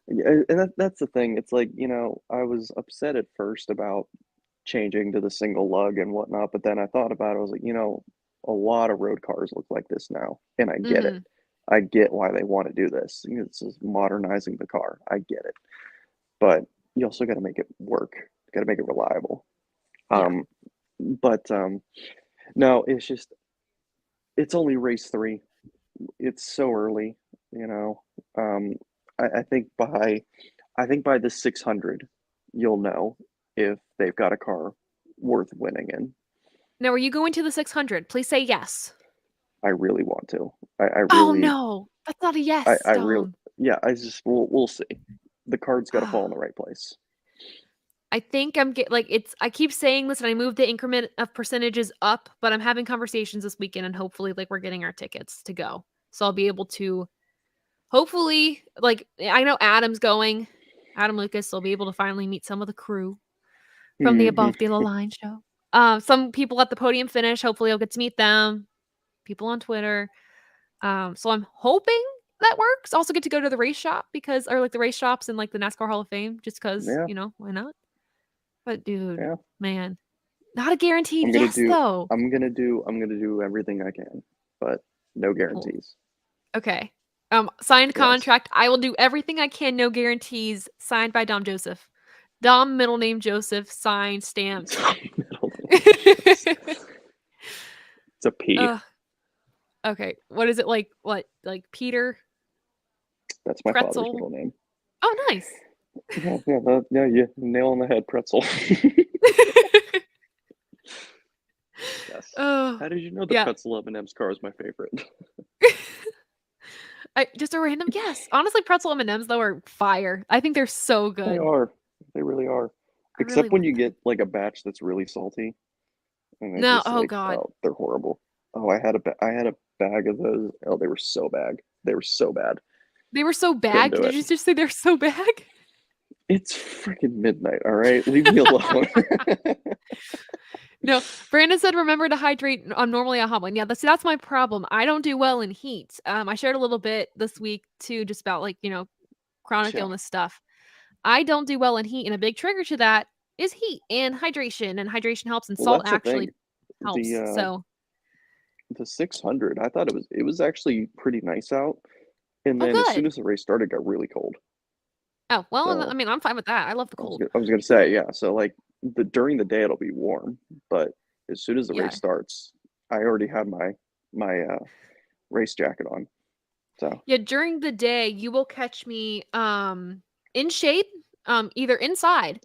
Speaker 2: Yeah, and that's the thing. It's like, I was upset at first about changing to the single lug and whatnot, but then I thought about it. I was like, a lot of road cars look like this now, and I get it.
Speaker 1: Mhm.
Speaker 2: I get why they want to do this. This is modernizing the car. I get it, but you also got to make it work. Got to make it reliable.
Speaker 1: Yeah.
Speaker 2: Um, but no, it's only race 3. It's so early, you know. Um, I think by the 600, you'll know if they've got a car worth winning in.
Speaker 1: Now are you going to the 600? Please say yes.
Speaker 2: I really want to. I
Speaker 1: Oh,
Speaker 2: really,
Speaker 1: no. That's not a
Speaker 2: I
Speaker 1: yes,
Speaker 2: really,
Speaker 1: Dom.
Speaker 2: yeah. We'll see. The card's got to fall in
Speaker 1: Ah,
Speaker 2: the right place.
Speaker 1: I think I'm get like, I keep saying this and I moved the increment of percentages up, but I'm having conversations this weekend and hopefully, like, we're getting our tickets to go. So I'll be able to hopefully, like, I know Adam's going. Adam Lucas will be able to finally meet some of the crew from the
Speaker 2: Hmm.
Speaker 1: Above the Line show. Some people at the podium finish, hopefully I'll get to meet them, people on Twitter. So I'm hoping that works. Also get to go to the race shop or like the race shops and like the NASCAR Hall of Fame just because,
Speaker 2: Yeah,
Speaker 1: why not? But dude,
Speaker 2: yeah.
Speaker 1: man, not a guaranteed
Speaker 2: I'm gonna
Speaker 1: yes
Speaker 2: do.
Speaker 1: though.
Speaker 2: I'm gonna do everything I can, but no
Speaker 1: Cool.
Speaker 2: guarantees.
Speaker 1: Okay. Signed
Speaker 2: Yes.
Speaker 1: contract. I will do everything I can, no guarantees. Signed by Dom Joseph. Dom, middle name Joseph, signed, stamped.
Speaker 2: Middle name Joseph. It's a P.
Speaker 1: Ugh, okay. What is it like? What, like Peter
Speaker 2: That's my father's
Speaker 1: Pretzel?
Speaker 2: middle name.
Speaker 1: Oh, nice.
Speaker 2: Yeah, yeah, yeah. Nail on the head, pretzel. Yes.
Speaker 1: Oh,
Speaker 2: How did you know the
Speaker 1: yeah.
Speaker 2: pretzel M&M's car is my favorite?
Speaker 1: I just a random guess. Honestly, pretzel M&Ms though are fire. I think they're so
Speaker 2: They
Speaker 1: good.
Speaker 2: are. They really are.
Speaker 1: I really
Speaker 2: Except when
Speaker 1: want
Speaker 2: you
Speaker 1: them.
Speaker 2: get like a batch that's really salty, and they
Speaker 1: No,
Speaker 2: just
Speaker 1: oh
Speaker 2: like,
Speaker 1: god.
Speaker 2: oh, they're horrible. Oh, I had a bag of those. Oh, they were so bad. They were so bad.
Speaker 1: They were so
Speaker 2: Couldn't
Speaker 1: bad.
Speaker 2: do
Speaker 1: Did
Speaker 2: it.
Speaker 1: you just say they're so bad?
Speaker 2: It's freaking midnight. All right, leave me alone.
Speaker 1: No, Brandon said remember to hydrate. I'm normally a hot one. Yeah, that's my problem. I don't do well in heat. I shared a little bit this week too, just about like chronic
Speaker 2: Yeah.
Speaker 1: illness stuff. I don't do well in heat, and a big trigger to that is heat and hydration. And hydration helps, and
Speaker 2: Well,
Speaker 1: salt
Speaker 2: that's the thing.
Speaker 1: actually helps. So,
Speaker 2: The 600, I thought it was actually pretty nice out, and
Speaker 1: oh,
Speaker 2: then as soon
Speaker 1: good.
Speaker 2: as the race started, it got really cold.
Speaker 1: Oh well, I
Speaker 2: So
Speaker 1: mean, I'm fine with that. I love the cold.
Speaker 2: I was gonna say, yeah. So like the during the day it'll be warm, but as soon as the race
Speaker 1: Yeah,
Speaker 2: starts, I already had my race jacket on. So
Speaker 1: yeah. During the day, you will catch me in shade, either inside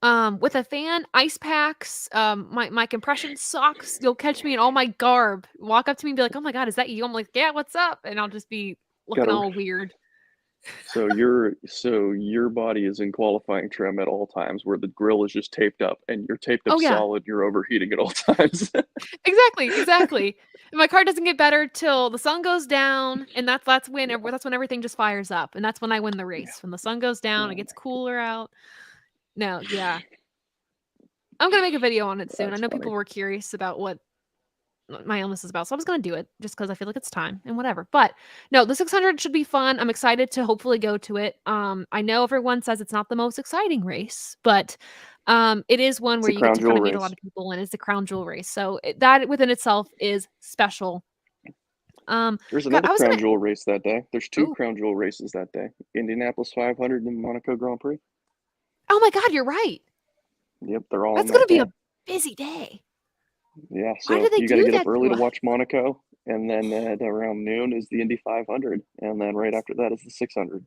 Speaker 1: with a fan, ice packs, my compression socks. You'll catch me in all my garb. Walk up to me and be like, "Oh my god, is that you?" I'm like, "Yeah, what's up?" And I'll just be looking
Speaker 2: gotta
Speaker 1: all weird.
Speaker 2: so your body is in qualifying trim at all times, where the grill is just taped up and you're taped up
Speaker 1: Oh yeah,
Speaker 2: solid. You're overheating at all times.
Speaker 1: exactly, exactly. And my car doesn't get better till the sun goes down, and
Speaker 2: Yeah,
Speaker 1: that's when everything just fires up, and that's when I win the
Speaker 2: yeah.
Speaker 1: race. When the sun goes down, it
Speaker 2: Oh
Speaker 1: gets cooler out. No, yeah, I'm gonna make a video on it soon. I
Speaker 2: that's
Speaker 1: know people
Speaker 2: funny.
Speaker 1: were curious about what my illness is about. So I was gonna do it just because I feel like it's time and whatever. But no, the 600 should be fun. I'm excited to hopefully go to it. I know everyone says it's not the most exciting race, but it is one
Speaker 2: It's
Speaker 1: where
Speaker 2: a
Speaker 1: you get
Speaker 2: crown
Speaker 1: to kind
Speaker 2: jewel
Speaker 1: of meet a lot
Speaker 2: race.
Speaker 1: of people, and it's a crown jewel race. So that within itself is special.
Speaker 2: There's
Speaker 1: God,
Speaker 2: another
Speaker 1: I was
Speaker 2: crown
Speaker 1: gonna.
Speaker 2: jewel race that day. There's two
Speaker 1: Oh,
Speaker 2: crown jewel races that day. Indianapolis 500 and Monaco Grand Prix.
Speaker 1: oh my God, you're right.
Speaker 2: Yep, they're all on
Speaker 1: That's
Speaker 2: that
Speaker 1: gonna be a
Speaker 2: day.
Speaker 1: busy day.
Speaker 2: Yeah,
Speaker 1: Why do
Speaker 2: so
Speaker 1: they
Speaker 2: you got to
Speaker 1: do
Speaker 2: get up
Speaker 1: that
Speaker 2: early
Speaker 1: to
Speaker 2: to
Speaker 1: us?
Speaker 2: watch Monaco, and then at around noon is the Indy 500, and then right after that is the 600.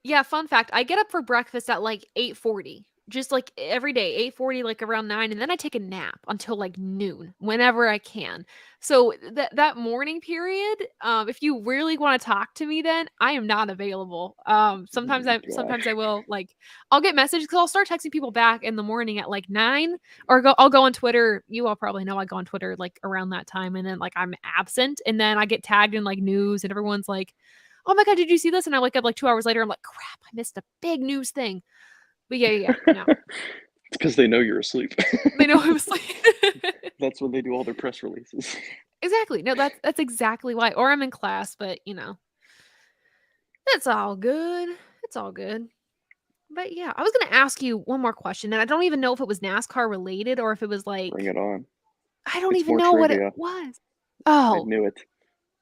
Speaker 1: Yeah, fun fact, I get up for breakfast at, like, 8:40, just, like, every day, 8:40, like, around 9, and then I take a nap until, like, noon, whenever I can. So, that morning period, if you really wanna talk to me then, I am not available.
Speaker 2: Oh my
Speaker 1: Sometimes I
Speaker 2: gosh.
Speaker 1: will, like I'll get messages because 'cause I'll start texting people back in the morning at, like, 9, or I'll go on Twitter. You all probably know I go on Twitter, like, around that time, and then, like, I'm absent, and then I get tagged in, like, news, and everyone's like, "Oh my god, did you see this?" And I wake up like 2 hours later, I'm like, "Crap, I missed a big news thing." But yeah, yeah, yeah, no.
Speaker 2: It's because they know you're asleep.
Speaker 1: They know I was like
Speaker 2: That's when they do all their press releases.
Speaker 1: Exactly. No, that's exactly why. Or I'm in class, but, it's all good. It's all good. But yeah, I was gonna ask you one more question, and I don't even know if it was NASCAR related or if it was
Speaker 2: Bring
Speaker 1: like
Speaker 2: it on.
Speaker 1: I don't
Speaker 2: It's
Speaker 1: even
Speaker 2: more
Speaker 1: know what it
Speaker 2: trivia.
Speaker 1: was.
Speaker 2: I
Speaker 1: Oh,
Speaker 2: knew it.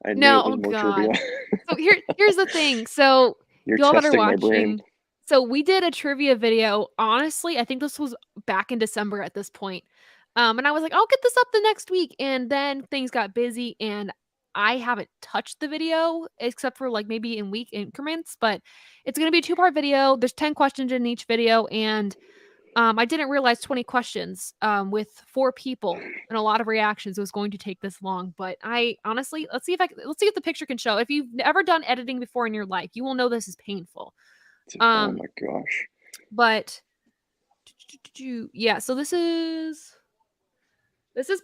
Speaker 2: I knew
Speaker 1: no,
Speaker 2: it
Speaker 1: oh
Speaker 2: was more trivia.
Speaker 1: god. So here's the thing. So
Speaker 2: You're
Speaker 1: y'all that are
Speaker 2: testing my brain.
Speaker 1: watching, so we did a trivia video. Honestly, I think this was back in December at this point. And I was like, I'll get this up the next week. And then things got busy and I haven't touched the video except for like maybe in week increments, but it's gonna be a two-part video. There's 10 questions in each video, and I didn't realize 20 questions, with 4 people and a lot of reactions was going to take this long, but I honestly let's see if the picture can show. If you've never done editing before in your life, you will know this is painful.
Speaker 2: Oh
Speaker 1: Um,
Speaker 2: my gosh.
Speaker 1: but yeah, so this is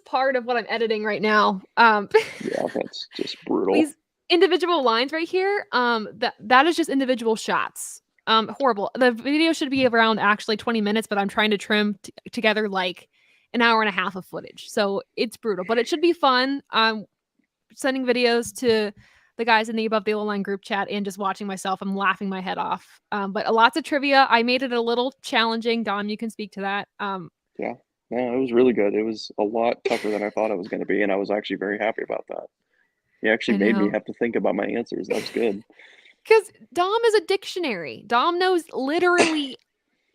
Speaker 1: part of what I'm editing right now.
Speaker 2: Yeah, that's just brutal.
Speaker 1: These individual lines right here, that is just individual shots. Horrible. The video should be around actually 20 minutes, but I'm trying to trim together like an hour and a half of footage. So it's brutal, but it should be fun. Sending videos to the guys in the Above the Yellow Line group chat and just watching myself. I'm laughing my head off. But lots of trivia. I made it a little challenging. Dom, you can speak to that.
Speaker 2: Yeah. No, it was really good. It was a lot tougher than I thought it was going to be, and I was actually very happy about that. You actually
Speaker 1: I
Speaker 2: made me
Speaker 1: know.
Speaker 2: have to think about my answers. That was good.
Speaker 1: Because Dom is a dictionary. Dom knows literally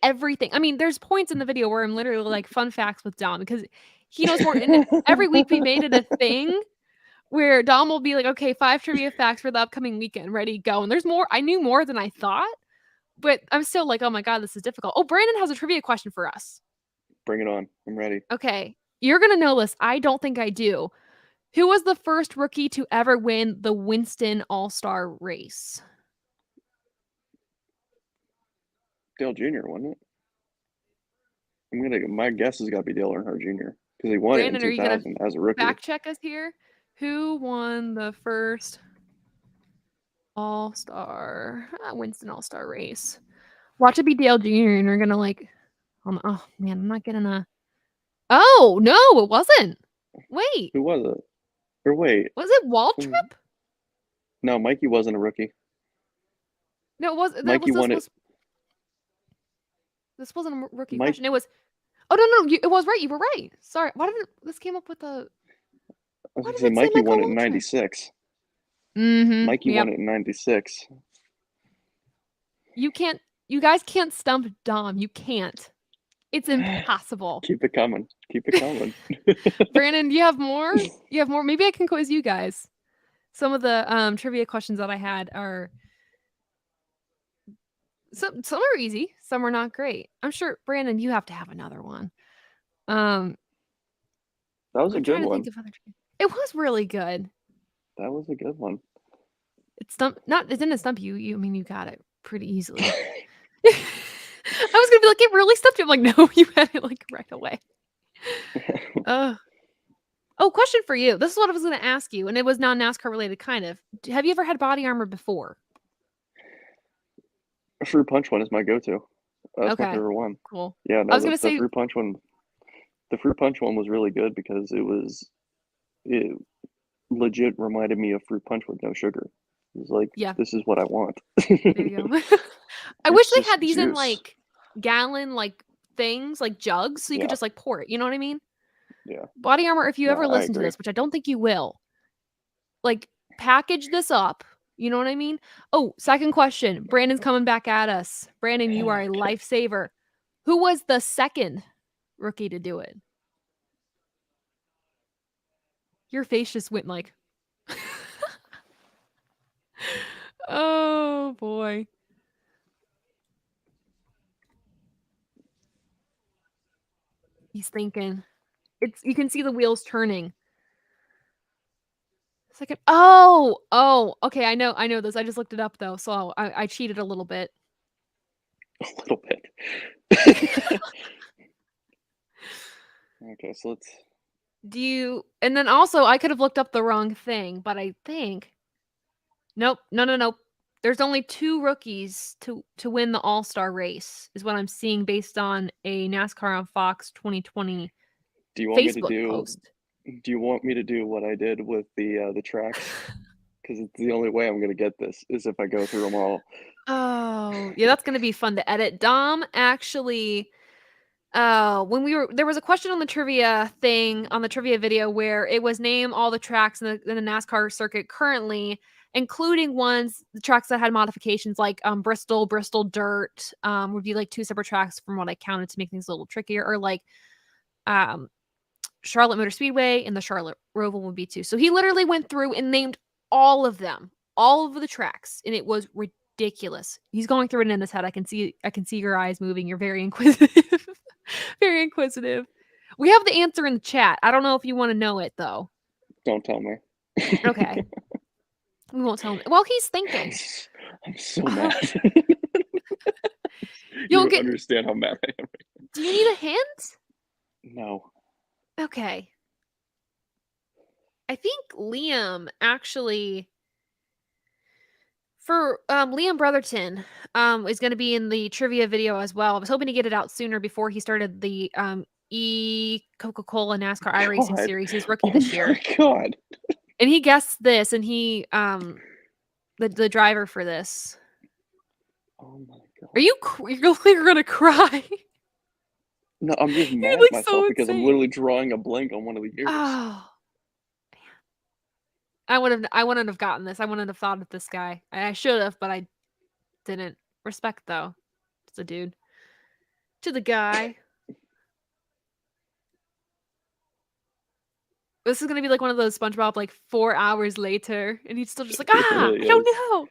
Speaker 1: everything. I mean, there's points in the video where I'm literally like fun facts with Dom because he knows more. And every week we made it a thing where Dom will be like, okay, 5 trivia facts for the upcoming weekend, ready, go. And there's more. I knew more than I thought, but I'm still like, oh my god, this is difficult. Oh, Brandon has a trivia question for us.
Speaker 2: Bring it on. I'm ready.
Speaker 1: Okay, you're gonna know this. I don't think I do. Who was the first rookie to ever win the Winston All-Star race?
Speaker 2: Dale Jr., wasn't it? My guess has got to be Dale Earnhardt Jr. because he won it in
Speaker 1: Brandon, are you gonna
Speaker 2: 2000 as a rookie.
Speaker 1: fact check us here? Who won the first All-Star Winston All-Star race? Watch it be Dale Jr. and you're gonna like, oh man, I'm not getting a. Oh no, it wasn't. Wait,
Speaker 2: Who was it? Or wait,
Speaker 1: was it Waltrip?
Speaker 2: no, Mikey wasn't a rookie.
Speaker 1: No, it was. That
Speaker 2: Mikey
Speaker 1: was
Speaker 2: won it.
Speaker 1: This wasn't a rookie
Speaker 2: Mike,
Speaker 1: question. It was. Oh no, it was right. You were right. Sorry. Why didn't this came up with a?
Speaker 2: I was
Speaker 1: Why
Speaker 2: gonna
Speaker 1: did
Speaker 2: say
Speaker 1: it say
Speaker 2: Mikey
Speaker 1: Michael
Speaker 2: won it in
Speaker 1: Waltrip?
Speaker 2: '96.
Speaker 1: Mm-hmm.
Speaker 2: Mikey
Speaker 1: Yep.
Speaker 2: won it in '96.
Speaker 1: You can't. You guys can't stump Dom. You can't. It's impossible.
Speaker 2: Keep it coming. Keep it coming.
Speaker 1: Brandon, do you have more? You have more? Maybe I can quiz you guys. Some of the trivia questions that I had are some are easy, some are not great. I'm sure Brandon, you have to have another one.
Speaker 2: That was a
Speaker 1: I'm
Speaker 2: good
Speaker 1: trying to
Speaker 2: one.
Speaker 1: think of other. It was really good.
Speaker 2: That was a good one.
Speaker 1: It didn't stump you. I mean, you got it pretty easily. I was gonna be like, it really stumped you. I'm like, no, you had it like right away. Oh, question for you. This is what I was gonna ask you, and it was non-NASCAR related, kind of. Have you ever had body armor before?
Speaker 2: Fruit punch one is my go-to. That's my
Speaker 1: Okay,
Speaker 2: favorite one.
Speaker 1: cool.
Speaker 2: Yeah,
Speaker 1: I
Speaker 2: no,
Speaker 1: was gonna
Speaker 2: the
Speaker 1: say,
Speaker 2: fruit punch one. The fruit punch one was really good because it legit reminded me of fruit punch with no sugar. It was like,
Speaker 1: yeah,
Speaker 2: this is what I want.
Speaker 1: there you go. I wish
Speaker 2: It's
Speaker 1: they
Speaker 2: just
Speaker 1: had these in
Speaker 2: juice.
Speaker 1: like gallon like things, like jugs, so you could
Speaker 2: Yeah,
Speaker 1: just like pour it. You know what I mean?
Speaker 2: yeah.
Speaker 1: Body armor. If you
Speaker 2: No,
Speaker 1: ever
Speaker 2: I
Speaker 1: listen to
Speaker 2: agree.
Speaker 1: this, which I don't think you will, like package this up. You know what I mean? Oh, second question. Brandon's coming back at us. Brandon, you are a
Speaker 2: Okay.
Speaker 1: lifesaver. Who was the second rookie to do it? Your face just went like, oh boy. He's thinking. You can see the wheels turning. Second. Oh. Okay, I know this. I just looked it up though, so I cheated a little bit.
Speaker 2: A little bit. Okay, so let's.
Speaker 1: And then also I could have looked up the wrong thing, but I think nope, no. There's only 2 rookies to win the All-Star race is what I'm seeing based on a NASCAR on Fox 2020
Speaker 2: Do you want me to
Speaker 1: Facebook
Speaker 2: do?
Speaker 1: post.
Speaker 2: Do you want me to do what I did with the tracks? Because it's the only way I'm gonna get this is if I go through them all.
Speaker 1: Oh, yeah, that's gonna be fun to edit. Dom actually, there was a question on the trivia thing on the trivia video where it was name all the tracks in the NASCAR circuit currently, including the tracks that had modifications like Bristol Dirt, would be like 2 separate tracks from what I counted to make things a little trickier, or like um Charlotte Motor Speedway and the Charlotte Roval would be 2. So he literally went through and named all of them, all of the tracks, and it was ridiculous. He's going through it in his head. I can see your eyes moving. You're very inquisitive. Very inquisitive. We have the answer in the chat. I don't know if you want to know it though.
Speaker 2: Don't tell me.
Speaker 1: Okay. We won't tell him. Well, he's thinking.
Speaker 2: I'm so mad. You
Speaker 1: You'll
Speaker 2: don't
Speaker 1: get
Speaker 2: understand how mad I am.
Speaker 1: Do you need a hint?
Speaker 2: No.
Speaker 1: Okay. I think Liam actually for Liam Brotherton is going to be in the trivia video as well. I was hoping to get it out sooner before he started the Coca-Cola NASCAR iRacing
Speaker 2: God.
Speaker 1: series. He's rookie
Speaker 2: Oh
Speaker 1: this year.
Speaker 2: my God.
Speaker 1: And he guessed this, and he the driver for this.
Speaker 2: Oh my God.
Speaker 1: Are you you're going to cry?
Speaker 2: No, I'm just
Speaker 1: You're
Speaker 2: mad at
Speaker 1: like
Speaker 2: myself
Speaker 1: so
Speaker 2: because I'm
Speaker 1: insane.
Speaker 2: literally drawing a blank on one of the years.
Speaker 1: Oh. I wouldn't have gotten this. I wouldn't have thought of this guy. I should have, but I didn't. Respect though. It's a dude. To the guy. This is gonna be like one of those SpongeBob like 4 hours later, and he's still just like,
Speaker 2: It really
Speaker 1: I don't
Speaker 2: is.
Speaker 1: know.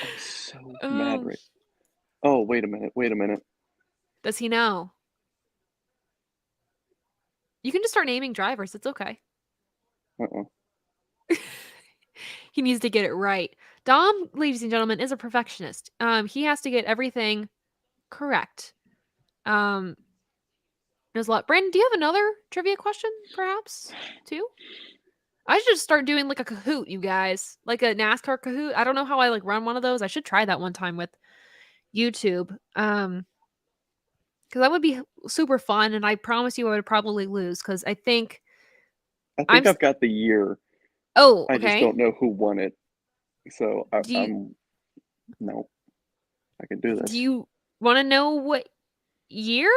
Speaker 2: I'm so so mad
Speaker 1: Oh,
Speaker 2: right. Oh, wait a minute. Wait a minute.
Speaker 1: does he know? You can just start naming drivers. It's okay.
Speaker 2: Uh-uh.
Speaker 1: He needs to get it right. Dom, ladies and gentlemen, is a perfectionist. He has to get everything correct. There's a lot. Brandon, do you have another trivia question, perhaps, too? I should just start doing like a Kahoot, you guys, like a NASCAR Kahoot. I don't know how I like run one of those. I should try that one time with YouTube. Because that would be super fun, and I promise you, I would probably lose because I think
Speaker 2: I
Speaker 1: I'm.
Speaker 2: think I've got the year.
Speaker 1: Oh,
Speaker 2: I just
Speaker 1: okay.
Speaker 2: don't know who won it. So
Speaker 1: Do you
Speaker 2: I'm no. I can do
Speaker 1: do
Speaker 2: this.
Speaker 1: you want to know what year?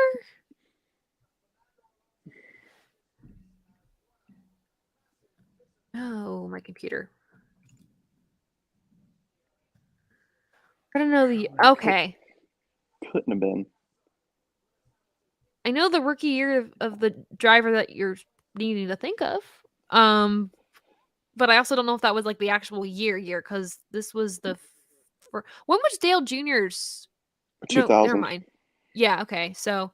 Speaker 1: Oh, my computer. I don't know the.
Speaker 2: It
Speaker 1: Okay,
Speaker 2: couldn't have been.
Speaker 1: I know the rookie year of the driver that you're needing to think of. Um, but I also don't know if that was like the actual year because this was the. When was Dale Jr.'s? No, never
Speaker 2: 2000.
Speaker 1: mind. Yeah. Okay. So.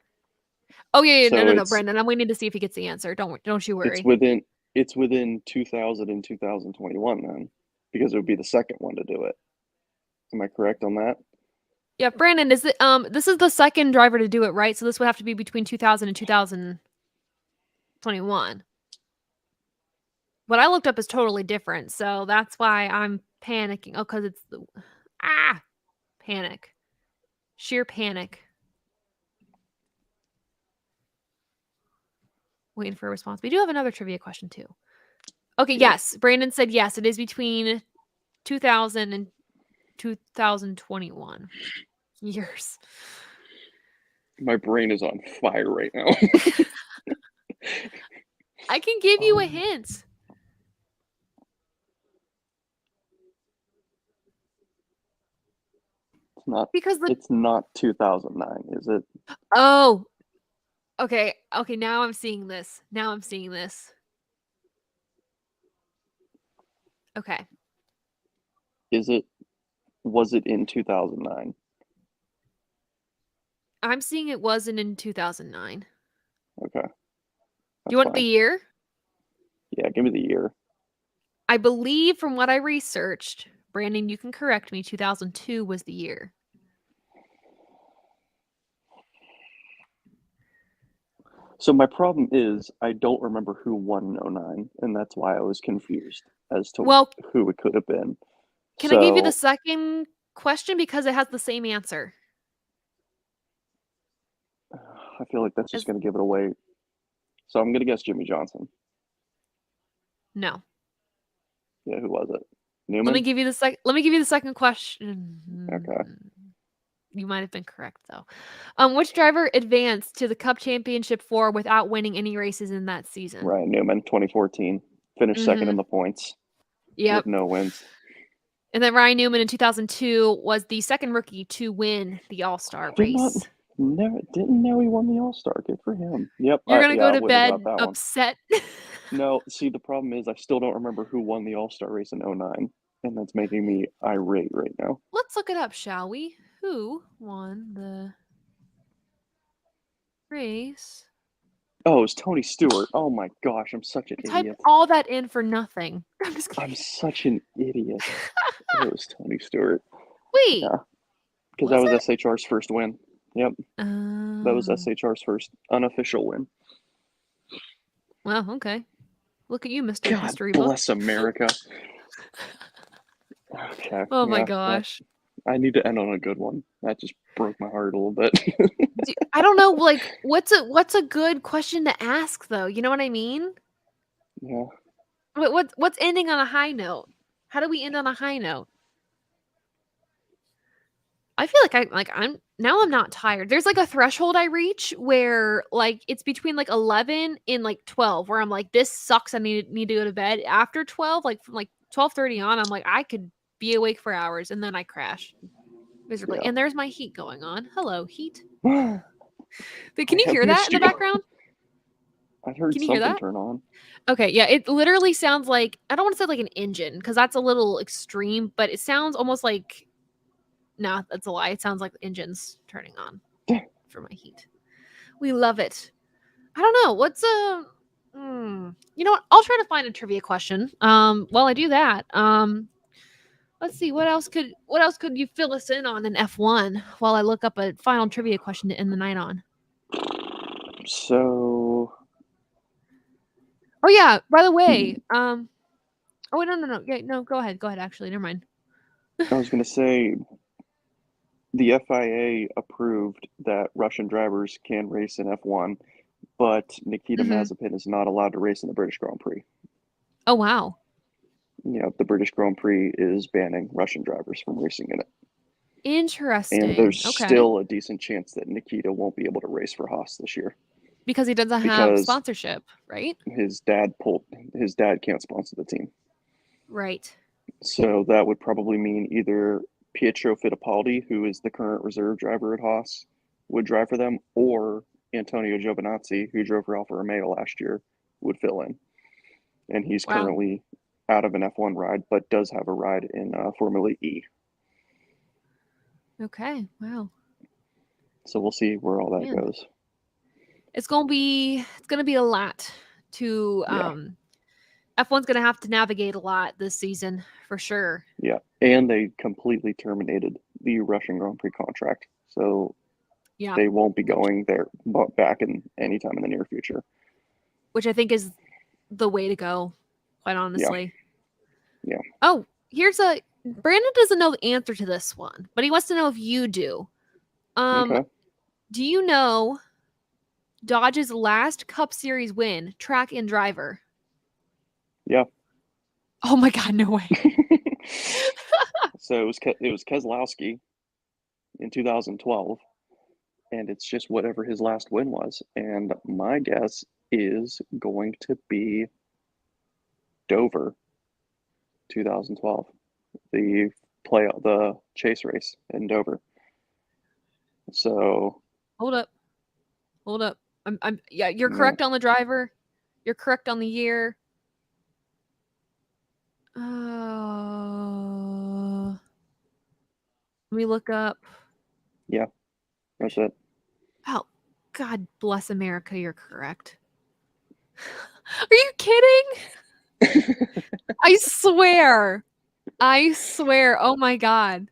Speaker 1: Oh yeah. No.
Speaker 2: So
Speaker 1: No. No. Brendan, I'm waiting to see if he gets the answer. Don't you
Speaker 2: it's
Speaker 1: worry.
Speaker 2: within it's within 2000 and 2021 then, because it would be the second one to do it. Am I correct on that?
Speaker 1: Yeah, Brandon, is it this is the second driver to do it, right? So this would have to be between 2000 and 2021. What I looked up is totally different, so that's why I'm panicking. Oh, cuz it's the ah, panic. Sheer panic. Waiting for a response. We do have another trivia question too. Okay,
Speaker 2: Good.
Speaker 1: yes. Brandon said yes, it is between 2000 and 2021 years.
Speaker 2: My brain is on fire right now.
Speaker 1: I can give you a
Speaker 2: um,
Speaker 1: hint.
Speaker 2: it's not.
Speaker 1: Because the
Speaker 2: It's not 2009, is it?
Speaker 1: Oh, okay. Okay, now I'm seeing this. Now I'm seeing this. Okay.
Speaker 2: Is it? Was it in 2009?
Speaker 1: I'm seeing it wasn't in 2009.
Speaker 2: Okay,
Speaker 1: Do you
Speaker 2: that's
Speaker 1: want the
Speaker 2: fine.
Speaker 1: year?
Speaker 2: Yeah, give me the year.
Speaker 1: I believe from what I researched, Brandon, you can correct me, 2002 was the year.
Speaker 2: So my problem is I don't remember who won in '09, and that's why I was confused as to
Speaker 1: Well,
Speaker 2: who it could have been.
Speaker 1: can I give you the
Speaker 2: So
Speaker 1: second question because it has the same answer?
Speaker 2: I feel like that's just
Speaker 1: As
Speaker 2: going to give it away. So I'm going to guess Jimmy Johnson.
Speaker 1: no.
Speaker 2: Yeah, who was it?
Speaker 1: Let me
Speaker 2: Newman?
Speaker 1: give you the let me give you the second question.
Speaker 2: Okay.
Speaker 1: You might have been correct though. Which driver advanced to the Cup Championship 4 without winning any races in that season?
Speaker 2: Ryan Newman, 2014. Finished second in
Speaker 1: Mhm.
Speaker 2: the points with
Speaker 1: Yep.
Speaker 2: no wins.
Speaker 1: And then Ryan Newman in 2002 was the second rookie to win the All-Star
Speaker 2: Did not,
Speaker 1: race.
Speaker 2: never, didn't know he won the All Star. Good for him. Yep.
Speaker 1: You're gonna
Speaker 2: Yeah,
Speaker 1: go
Speaker 2: I
Speaker 1: to
Speaker 2: wouldn't have got
Speaker 1: bed
Speaker 2: that one.
Speaker 1: upset.
Speaker 2: No, see, the problem is I still don't remember who won the All Star race in '09, and that's making me irate right now.
Speaker 1: Let's look it up, shall we? Who won the race?
Speaker 2: Oh, it was Tony Stewart. Oh my gosh, I'm such an
Speaker 1: I typed
Speaker 2: idiot.
Speaker 1: all that in for nothing. I'm just
Speaker 2: I'm
Speaker 1: kidding.
Speaker 2: such an idiot. It was Tony Stewart.
Speaker 1: Wait,
Speaker 2: Yeah, because that
Speaker 1: was
Speaker 2: was
Speaker 1: it?
Speaker 2: SHR's first win. Yep, that was
Speaker 1: Oh,
Speaker 2: SHR's first unofficial win.
Speaker 1: well, okay. Look at you, Mr.
Speaker 2: God
Speaker 1: History Book.
Speaker 2: bless America. Okay,
Speaker 1: Oh my
Speaker 2: yeah, that
Speaker 1: gosh.
Speaker 2: I need to end on a good one. That just broke my heart a little bit.
Speaker 1: I don't know, like, what's a good question to ask though? You know what I mean?
Speaker 2: Yeah,
Speaker 1: What's ending on a high note? How do we end on a high note? I feel I'm not tired. There's like a threshold I reach where like it's between like 11 and like 12 where I'm like this sucks. I need to go to bed. After 12, like from like 12:30 on, I'm like I could be awake for hours and then I crash miserably.
Speaker 2: yeah.
Speaker 1: And there's my heat going on. Hello, heat.
Speaker 2: I
Speaker 1: But can you
Speaker 2: have
Speaker 1: hear that in
Speaker 2: missed
Speaker 1: the
Speaker 2: you.
Speaker 1: background?
Speaker 2: I heard
Speaker 1: Can you hear
Speaker 2: something
Speaker 1: that?
Speaker 2: turn on.
Speaker 1: Okay, yeah, it literally sounds like I don't want to say like an engine because that's a little extreme, but it sounds almost like No, that's a lie. It sounds like the engine's turning on for my heat. We love it. I don't know. What's a you know what? I'll try to find a trivia question. While I do that, let's see what else could you fill us in on in F1 while I look up a final trivia question to end the night on.
Speaker 2: So,
Speaker 1: Oh yeah, by the way, oh wait, no. Yeah, no, go ahead. Go ahead, actually. Never mind.
Speaker 2: I was going to say the FIA approved that Russian drivers can race in F1, but Nikita
Speaker 1: Mhm.
Speaker 2: Mazepin is not allowed to race in the British Grand Prix.
Speaker 1: Oh wow.
Speaker 2: The British Grand Prix is banning Russian drivers from racing in it. And
Speaker 1: Interesting.
Speaker 2: there's
Speaker 1: Okay.
Speaker 2: still a decent chance that Nikita won't be able to race for Haas this year
Speaker 1: Because he doesn't have
Speaker 2: because
Speaker 1: sponsorship, right?
Speaker 2: his dad can't sponsor the team.
Speaker 1: Right.
Speaker 2: So that would probably mean either Pietro Fittipaldi, who is the current reserve driver at Haas, would drive for them, or Antonio Giovinazzi, who drove for Alfa Romeo last year, would fill in. And he's
Speaker 1: Wow.
Speaker 2: currently out of an F1 ride, but does have a ride in Formula E.
Speaker 1: Okay. Wow.
Speaker 2: So we'll see where all that
Speaker 1: Man.
Speaker 2: goes.
Speaker 1: It's gonna be a lot to
Speaker 2: Yeah,
Speaker 1: F1's gonna have to navigate a lot this season for sure.
Speaker 2: yeah. And they completely terminated the Russian Grand Prix contract. So
Speaker 1: Yeah.
Speaker 2: they won't be
Speaker 1: Which
Speaker 2: going there back in any time in the near future.
Speaker 1: which I think is the way to go, quite
Speaker 2: Yeah,
Speaker 1: honestly.
Speaker 2: yeah.
Speaker 1: Oh, here's a Brandon doesn't know the answer to this one, but he wants to know if you do. Um,
Speaker 2: Okay.
Speaker 1: do you know Dodge's last Cup Series win, track and driver?
Speaker 2: Yeah.
Speaker 1: Oh my god, no way.
Speaker 2: So it was Keselowski in 2012, and it's just whatever his last win was. And my guess is going to be Dover, 2012, the chase race in Dover. So
Speaker 1: Hold up. Hold up. I'm yeah, you're
Speaker 2: yeah,
Speaker 1: correct on the driver. You're correct on the year. Uh, let me look up.
Speaker 2: yeah, that's it.
Speaker 1: Oh, God bless America, you're correct. Are you kidding? I swear. I swear. Oh my god.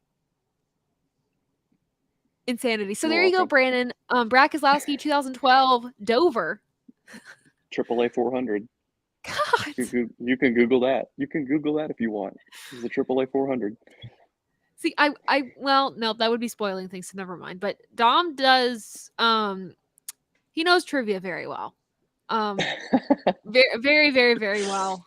Speaker 1: Insanity. So
Speaker 2: You're
Speaker 1: there you go,
Speaker 2: welcome.
Speaker 1: Brandon. Brad Keselowski, 2012, Dover.
Speaker 2: AAA 400.
Speaker 1: God.
Speaker 2: You can Google that. You can Google that if you want. It's the AAA 400.
Speaker 1: See, well, no, that would be spoiling things, so never mind. But Dom does, he knows trivia very well. Very, very, very, very well.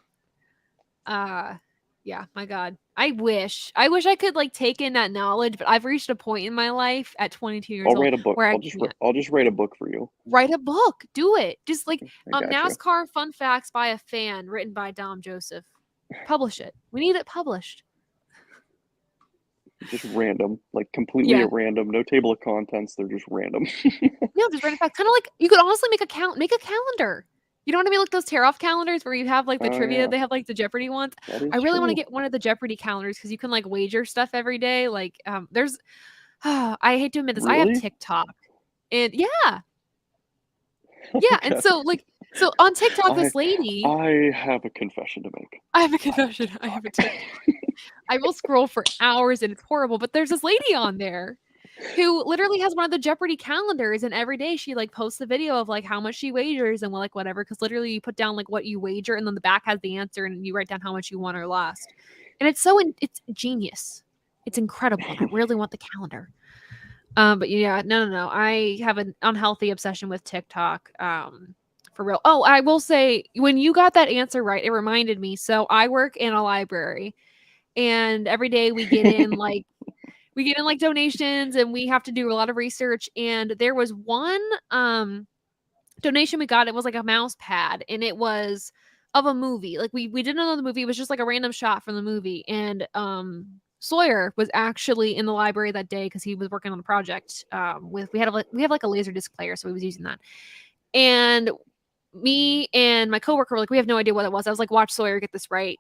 Speaker 1: Uh, yeah, my God. I wish I could like take in that knowledge, but I've reached a point in my life at 22 years
Speaker 2: I'll
Speaker 1: old
Speaker 2: write a book.
Speaker 1: where I
Speaker 2: I'll just
Speaker 1: can't.
Speaker 2: I'll just write a book for you.
Speaker 1: Write a book. Do it. Just like
Speaker 2: I got you.
Speaker 1: NASCAR fun facts by a fan written by Dom Joseph. Publish it. We need it published.
Speaker 2: Just random, like completely
Speaker 1: Yeah.
Speaker 2: at random. No table of contents. They're just random.
Speaker 1: No, just random facts. Kind of like you could honestly make a calendar. You know what I mean? Like those tear off calendars where you have like the
Speaker 2: Oh
Speaker 1: trivia,
Speaker 2: yeah,
Speaker 1: they have like the Jeopardy ones.
Speaker 2: that
Speaker 1: I
Speaker 2: is
Speaker 1: really want to
Speaker 2: true.
Speaker 1: get one of the Jeopardy calendars because you can like wager stuff every day. Like there's I hate to admit this. I have
Speaker 2: Really?
Speaker 1: TikTok. And yeah. Yeah. And
Speaker 2: Okay.
Speaker 1: so like so on TikTok,
Speaker 2: I
Speaker 1: this lady,
Speaker 2: I have a confession to make.
Speaker 1: I have a
Speaker 2: I have
Speaker 1: confession. I have a
Speaker 2: TikTok.
Speaker 1: TikTok. I will scroll for hours and it's horrible, but there's this lady on there who literally has one of the Jeopardy calendars, and every day she like posts a video of like how much she wagers and like whatever. Because literally you put down like what you wager, and then the back has the answer, and you write down how much you won or lost. And it's genius. It's incredible, and I really want the calendar. But yeah, no. I have an unhealthy obsession with TikTok. For real. Oh, I will say when you got that answer right, it reminded me. So I work in a library, and every day we get in like donations and we have to do a lot of research, and there was one donation we got. It was like a mouse pad, and it was of a movie. Like we didn't know the movie. It was just like a random shot from the movie. And Sawyer was actually in the library that day because he was working on a project with we have like a laser disc player, so he was using that. And me and my coworker were like, we have no idea what it was. I was like, watch Sawyer get this right.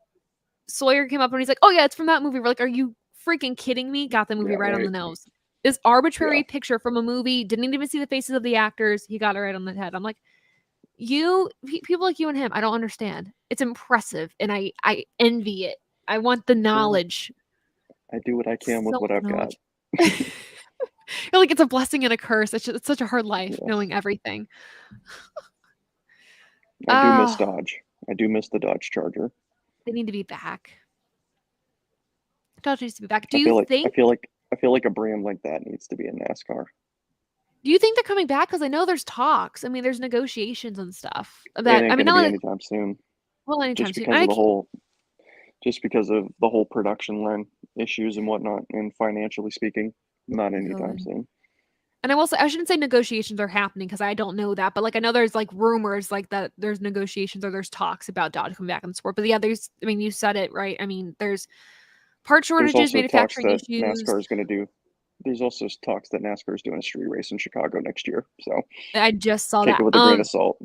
Speaker 1: Sawyer came up and he's like, oh yeah, it's from that movie. We're like, are you freaking kidding me? Got the movie
Speaker 2: Yeah,
Speaker 1: right on
Speaker 2: right.
Speaker 1: the nose. This
Speaker 2: Yeah.
Speaker 1: arbitrary picture from a movie, didn't even see the faces of the actors. He got it right on the head. I'm like, people like you and him, I don't understand. It's impressive, and I envy it. I want the
Speaker 2: Well,
Speaker 1: knowledge.
Speaker 2: I do what I can with
Speaker 1: So
Speaker 2: what
Speaker 1: much
Speaker 2: I've got.
Speaker 1: knowledge. I feel like it's a blessing and a curse. It's such a hard life
Speaker 2: Yes.
Speaker 1: knowing everything.
Speaker 2: I do miss
Speaker 1: Oh,
Speaker 2: Dodge. I do miss the Dodge Charger.
Speaker 1: they need to be back. Dodge needs to be back.
Speaker 2: I feel like I feel like I feel like a brand like that needs to be in NASCAR.
Speaker 1: Do you think they're coming back? Because I know there's talks. I mean, there's negotiations and stuff
Speaker 2: It
Speaker 1: that I
Speaker 2: ain't
Speaker 1: mean,
Speaker 2: gonna
Speaker 1: not
Speaker 2: be
Speaker 1: like
Speaker 2: anytime soon,
Speaker 1: well, anytime
Speaker 2: just
Speaker 1: soon.
Speaker 2: because of the whole just because of the whole production line issues and whatnot, and financially speaking, not anytime
Speaker 1: God.
Speaker 2: soon.
Speaker 1: And I will say I shouldn't say negotiations are happening because I don't know that, but like I know there's like rumors like that there's negotiations or there's talks about Dodge coming back in the sport. But yeah, there's I mean, you said it right. I mean, there's part
Speaker 2: There's
Speaker 1: shortages,
Speaker 2: also talks
Speaker 1: manufacturing
Speaker 2: that
Speaker 1: issues.
Speaker 2: NASCAR is going to do. There's also talks that NASCAR is doing a street race in Chicago next year. So
Speaker 1: I just saw
Speaker 2: take it
Speaker 1: that.
Speaker 2: with a grain of salt.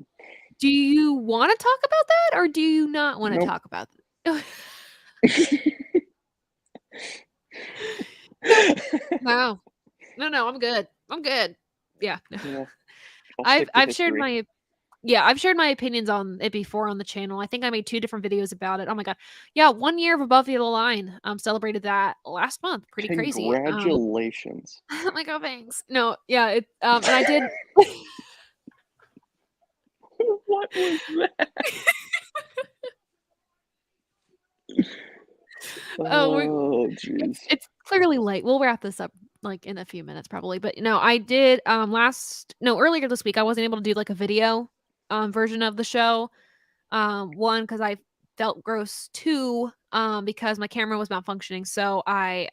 Speaker 1: Do you want to talk about that or do you not want to
Speaker 2: Nope.
Speaker 1: talk about that? No. No. No, I'm good. I'm good. Yeah.
Speaker 2: Yeah, I'll
Speaker 1: I've
Speaker 2: stick to
Speaker 1: I've shared
Speaker 2: history.
Speaker 1: my yeah, I've shared my opinions on it before on the channel. I think I made 2 different videos about it. Oh my god. Yeah, 1 year of Above the Line. Celebrated that last month. Pretty crazy.
Speaker 2: Congratulations.
Speaker 1: I'm like, "Oh, thanks." No, yeah, and I did
Speaker 2: What was that?
Speaker 1: oh,
Speaker 2: Oh, jeez.
Speaker 1: it's clearly late. We'll wrap this up, like, in a few minutes probably, but, no, I did, earlier this week, I wasn't able to do, like, a video, version of the show. 1, because I felt gross. 2, because my camera was malfunctioning. So I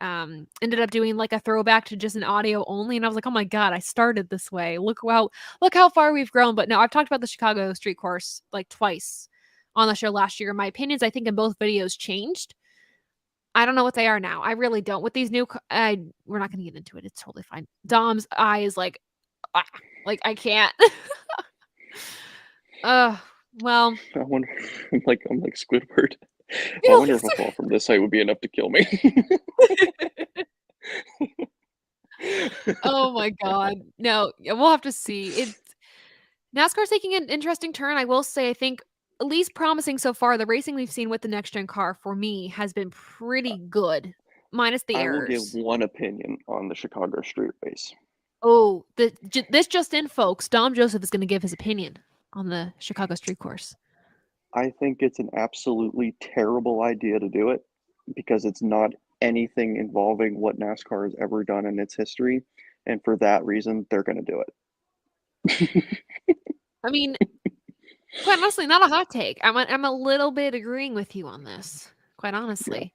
Speaker 1: ended up doing like a throwback to just an audio only. And I was like, oh my God, I started this way. Look how far we've grown. But no, I've talked about the Chicago street course like twice on the show last year. My opinions, I think, in both videos changed. I don't know what they are now. I really don't. With these we're not gonna get into it. It's totally fine. Dom's eye is ah, like I can't. uh well,
Speaker 2: I wonder, I'm like Squidward. I wonder if a fall from this height would be enough to kill me.
Speaker 1: oh my god. No, yeah, we'll have to see. NASCAR's taking an interesting turn. I will say I think at least promising so far, the racing we've seen with the next gen car for me has been pretty good, minus the
Speaker 2: I will give
Speaker 1: errors.
Speaker 2: one opinion on the Chicago street race.
Speaker 1: Oh, this just in, folks. Dom Joseph is going to give his opinion on the Chicago street course.
Speaker 2: I think it's an absolutely terrible idea to do it because it's not anything involving what NASCAR has ever done in its history. And for that reason, they're going to do it.
Speaker 1: I mean, quite honestly, not a hot take. I'm a little bit agreeing with you on this, quite
Speaker 2: Yeah.
Speaker 1: honestly.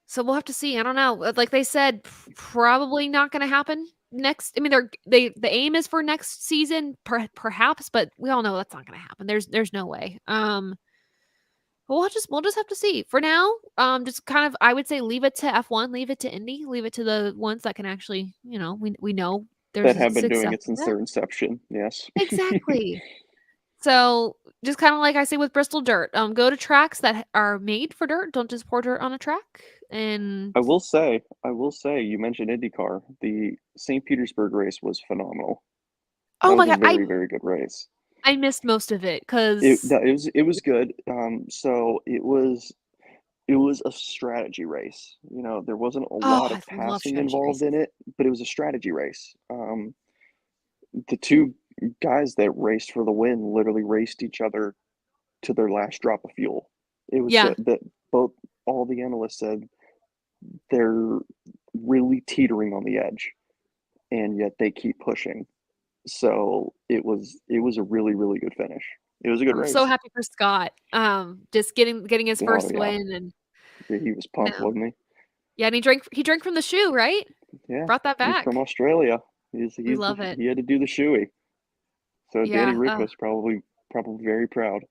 Speaker 1: So we'll have to see. I don't know. Like they said, probably not going to happen next. I mean, the aim is for next season, perhaps, but we all know that's not going to happen. There's no way. But we'll just have to see. For now, just kind of I would say leave it to F1, leave it to Indy, leave it to the ones that can actually, we know there's
Speaker 2: That
Speaker 1: a
Speaker 2: have been doing
Speaker 1: success
Speaker 2: it
Speaker 1: with
Speaker 2: since
Speaker 1: that.
Speaker 2: their inception. Yes.
Speaker 1: Exactly. So, just kinda like I say with Bristol dirt, go to tracks that are made for dirt, don't just pour dirt on a track, and
Speaker 2: I will say, you mentioned IndyCar. The St. Petersburg race was phenomenal.
Speaker 1: oh
Speaker 2: That
Speaker 1: my
Speaker 2: was a
Speaker 1: god,
Speaker 2: very, very good race.
Speaker 1: I missed most of it
Speaker 2: It
Speaker 1: because
Speaker 2: that it was good. So it was a strategy race. There wasn't a
Speaker 1: oh,
Speaker 2: lot
Speaker 1: I
Speaker 2: of
Speaker 1: love
Speaker 2: passing
Speaker 1: strategy
Speaker 2: involved
Speaker 1: races.
Speaker 2: in it, but it was a strategy race. The two guys that raced for the win literally raced each other to their last drop of fuel. It was
Speaker 1: Yeah,
Speaker 2: that both all the analysts said they're really teetering on the edge, and yet they keep pushing. So it was a really, really good finish. It was a good
Speaker 1: I'm so
Speaker 2: race.
Speaker 1: happy for Scott, just getting his
Speaker 2: Oh,
Speaker 1: first
Speaker 2: yeah.
Speaker 1: win and
Speaker 2: Yeah, he was pumped,
Speaker 1: no.
Speaker 2: wasn't
Speaker 1: Yeah, and he drank from the shoe, right?
Speaker 2: he? Yeah,
Speaker 1: Brought that
Speaker 2: he's from
Speaker 1: back.
Speaker 2: Australia.
Speaker 1: We love it.
Speaker 2: He had to do the shoey. So Danny
Speaker 1: Yeah,
Speaker 2: Rick was probably very proud.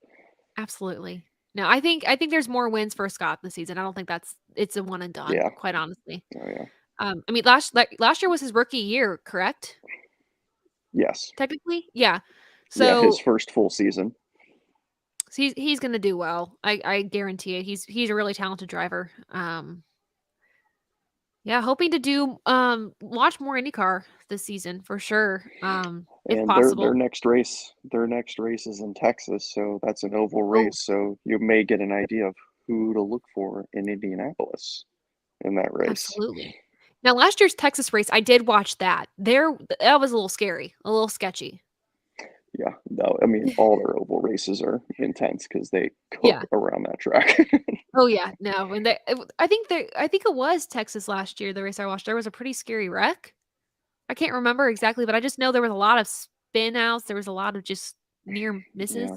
Speaker 1: absolutely. No, I think there's more wins for Scott this season. I don't think it's a one and done,
Speaker 2: Yeah.
Speaker 1: quite honestly.
Speaker 2: Oh, yeah.
Speaker 1: I mean, last year was his rookie year, correct?
Speaker 2: Yes.
Speaker 1: Technically? Yeah.
Speaker 2: Yeah, his
Speaker 1: So
Speaker 2: first full season.
Speaker 1: he's gonna do well. I guarantee it. He's a really talented driver. Yeah, hoping to do watch more IndyCar this season for sure. If
Speaker 2: And their
Speaker 1: possible.
Speaker 2: next race is in Texas, so that's an oval
Speaker 1: Oh,
Speaker 2: race. So you may get an idea of who to look for in Indianapolis in that race.
Speaker 1: absolutely. Now last year's Texas race, I did watch that. That was a little scary, a little sketchy.
Speaker 2: Yeah, no, I mean all their oval races are intense because they
Speaker 1: Yeah.
Speaker 2: cook around that track.
Speaker 1: Oh yeah, no, and I think it was Texas last year, the race I watched. There was a pretty scary wreck. I can't remember exactly, but I just know there was a lot of spin outs. There was a lot of just near misses.
Speaker 2: Yeah,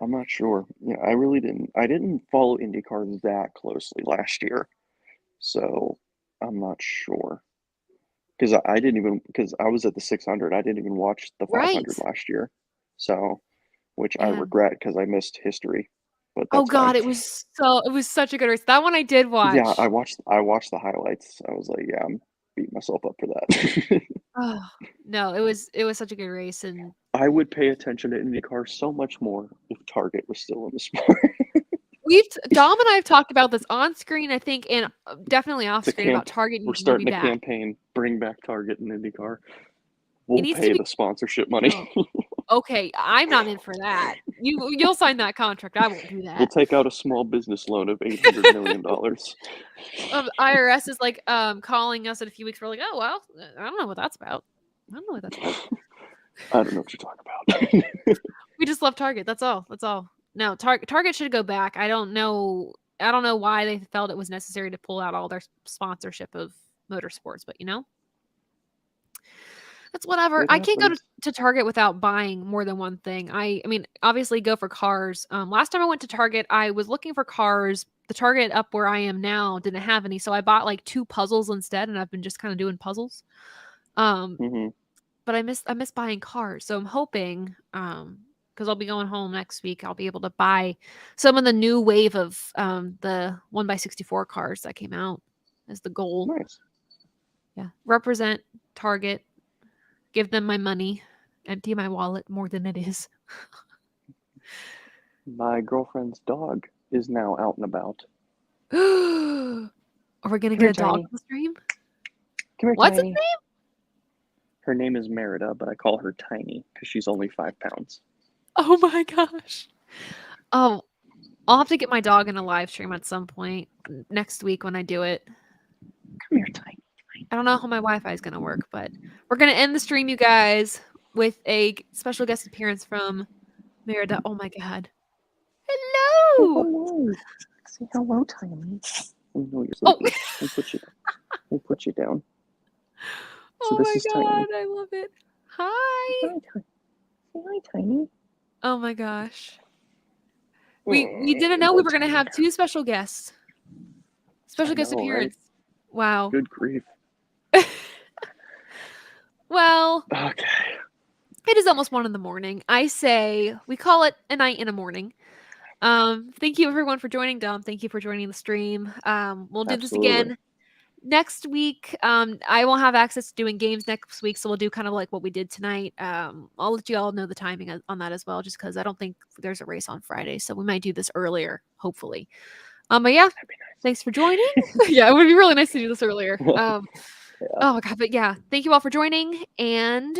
Speaker 2: I'm not sure. Yeah, I really didn't. I didn't follow IndyCar that closely last year, so I'm not sure. Because I didn't even because I was at the 600. I didn't even watch the 500
Speaker 1: Right.
Speaker 2: last year, so which I
Speaker 1: And
Speaker 2: regret because I missed history, but
Speaker 1: oh
Speaker 2: that's fine.
Speaker 1: god, it was such a good race. That one I did
Speaker 2: Yeah, I
Speaker 1: watch.
Speaker 2: watched I watched the highlights. I was like, yeah, I'm beating myself up for that.
Speaker 1: Oh, no, it was such a good race, and
Speaker 2: I would pay attention to IndyCar so much more if Target was still in the sport.
Speaker 1: Dom and I have talked about this on screen, I think, and definitely off
Speaker 2: It's a
Speaker 1: screen about
Speaker 2: camp.
Speaker 1: Target
Speaker 2: We're
Speaker 1: needing to be
Speaker 2: starting a
Speaker 1: back.
Speaker 2: campaign. Bring back Target and IndyCar.
Speaker 1: It
Speaker 2: We'll
Speaker 1: needs to
Speaker 2: pay
Speaker 1: be
Speaker 2: the sponsorship money.
Speaker 1: oh, okay, I'm not in for that. You'll sign that contract, I won't do
Speaker 2: We'll
Speaker 1: that.
Speaker 2: take out a small business loan of $800 million.
Speaker 1: IRS is, like, calling us in a few weeks, we're like, "Oh, well, I don't know what that's about. I don't know what that's about."
Speaker 2: I don't know what you're talking about.
Speaker 1: We just love Target, that's all. No, Target should go back. I don't know why they felt it was necessary to pull out all their sponsorship of motorsports, but, you know? That's whatever.
Speaker 2: It
Speaker 1: I can't go
Speaker 2: happens.
Speaker 1: to Target without buying more than one thing. I mean, obviously go for cars. Last time I went to Target, I was looking for cars. The Target up where I am now didn't have any, so I bought like 2 puzzles instead, and I've been just kind of doing puzzles. Um,
Speaker 2: Hmm.
Speaker 1: but I miss buying cars, so I'm hoping because I'll be going home next week, I'll be able to buy some of the new wave of the 1 by 64 cars that came out as the goal.
Speaker 2: Nice.
Speaker 1: Yeah, represent Target, give them my money, empty my wallet more than it is.
Speaker 2: My girlfriend's dog is now out and about.
Speaker 1: Are we gonna
Speaker 2: Come here,
Speaker 1: get a dog
Speaker 2: Tiny.
Speaker 1: on the stream?
Speaker 2: Come here,
Speaker 1: What's its
Speaker 2: Tiny.
Speaker 1: name?
Speaker 2: Her name is Merida, but I call her Tiny because she's only 5 pounds.
Speaker 1: Oh my gosh. Oh, I'll have to get my dog in a live stream at some point next week when I do it.
Speaker 2: Come here, Tiny.
Speaker 1: I don't know how my Wi-Fi is gonna work, but we're gonna end the stream, you guys, with a special guest appearance from Merida. Oh my god.
Speaker 2: Say
Speaker 1: Hello.
Speaker 2: hello. Say hello, Tiny. I know you're
Speaker 1: Oh.
Speaker 2: sleepy. We'll put you. We'll put you down. So
Speaker 1: Oh
Speaker 2: this
Speaker 1: my
Speaker 2: is Tiny.
Speaker 1: god, I love it. Hi.
Speaker 2: Hi, Tiny. Say hi, Tiny.
Speaker 1: Oh my gosh. We didn't know we
Speaker 2: Poor
Speaker 1: were gonna
Speaker 2: Tiny.
Speaker 1: have 2 special guests.
Speaker 2: I
Speaker 1: Special guest
Speaker 2: know, right?
Speaker 1: appearance. Wow.
Speaker 2: Good grief.
Speaker 1: Well,
Speaker 2: Okay.
Speaker 1: it is almost 1 in the morning. I say we call it a night and a morning. Thank you everyone for joining. Dom, thank you for joining the stream. We'll do this
Speaker 2: Absolutely.
Speaker 1: again next week. I won't have access to doing games next week, so we'll do kind of like what we did tonight. I'll let you all know the timing on that as well, just because I don't think there's a race on Friday, so we might do this earlier, hopefully. But yeah,
Speaker 2: That'd be
Speaker 1: thanks for joining. Yeah, it would be really nice to do this earlier.
Speaker 2: nice. Yeah.
Speaker 1: Oh my god, but yeah, thank you all for joining, and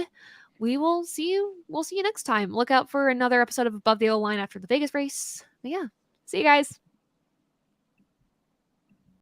Speaker 1: we'll see you next time. Look out for another episode of Above the O Line after the Vegas race. But yeah, see you guys.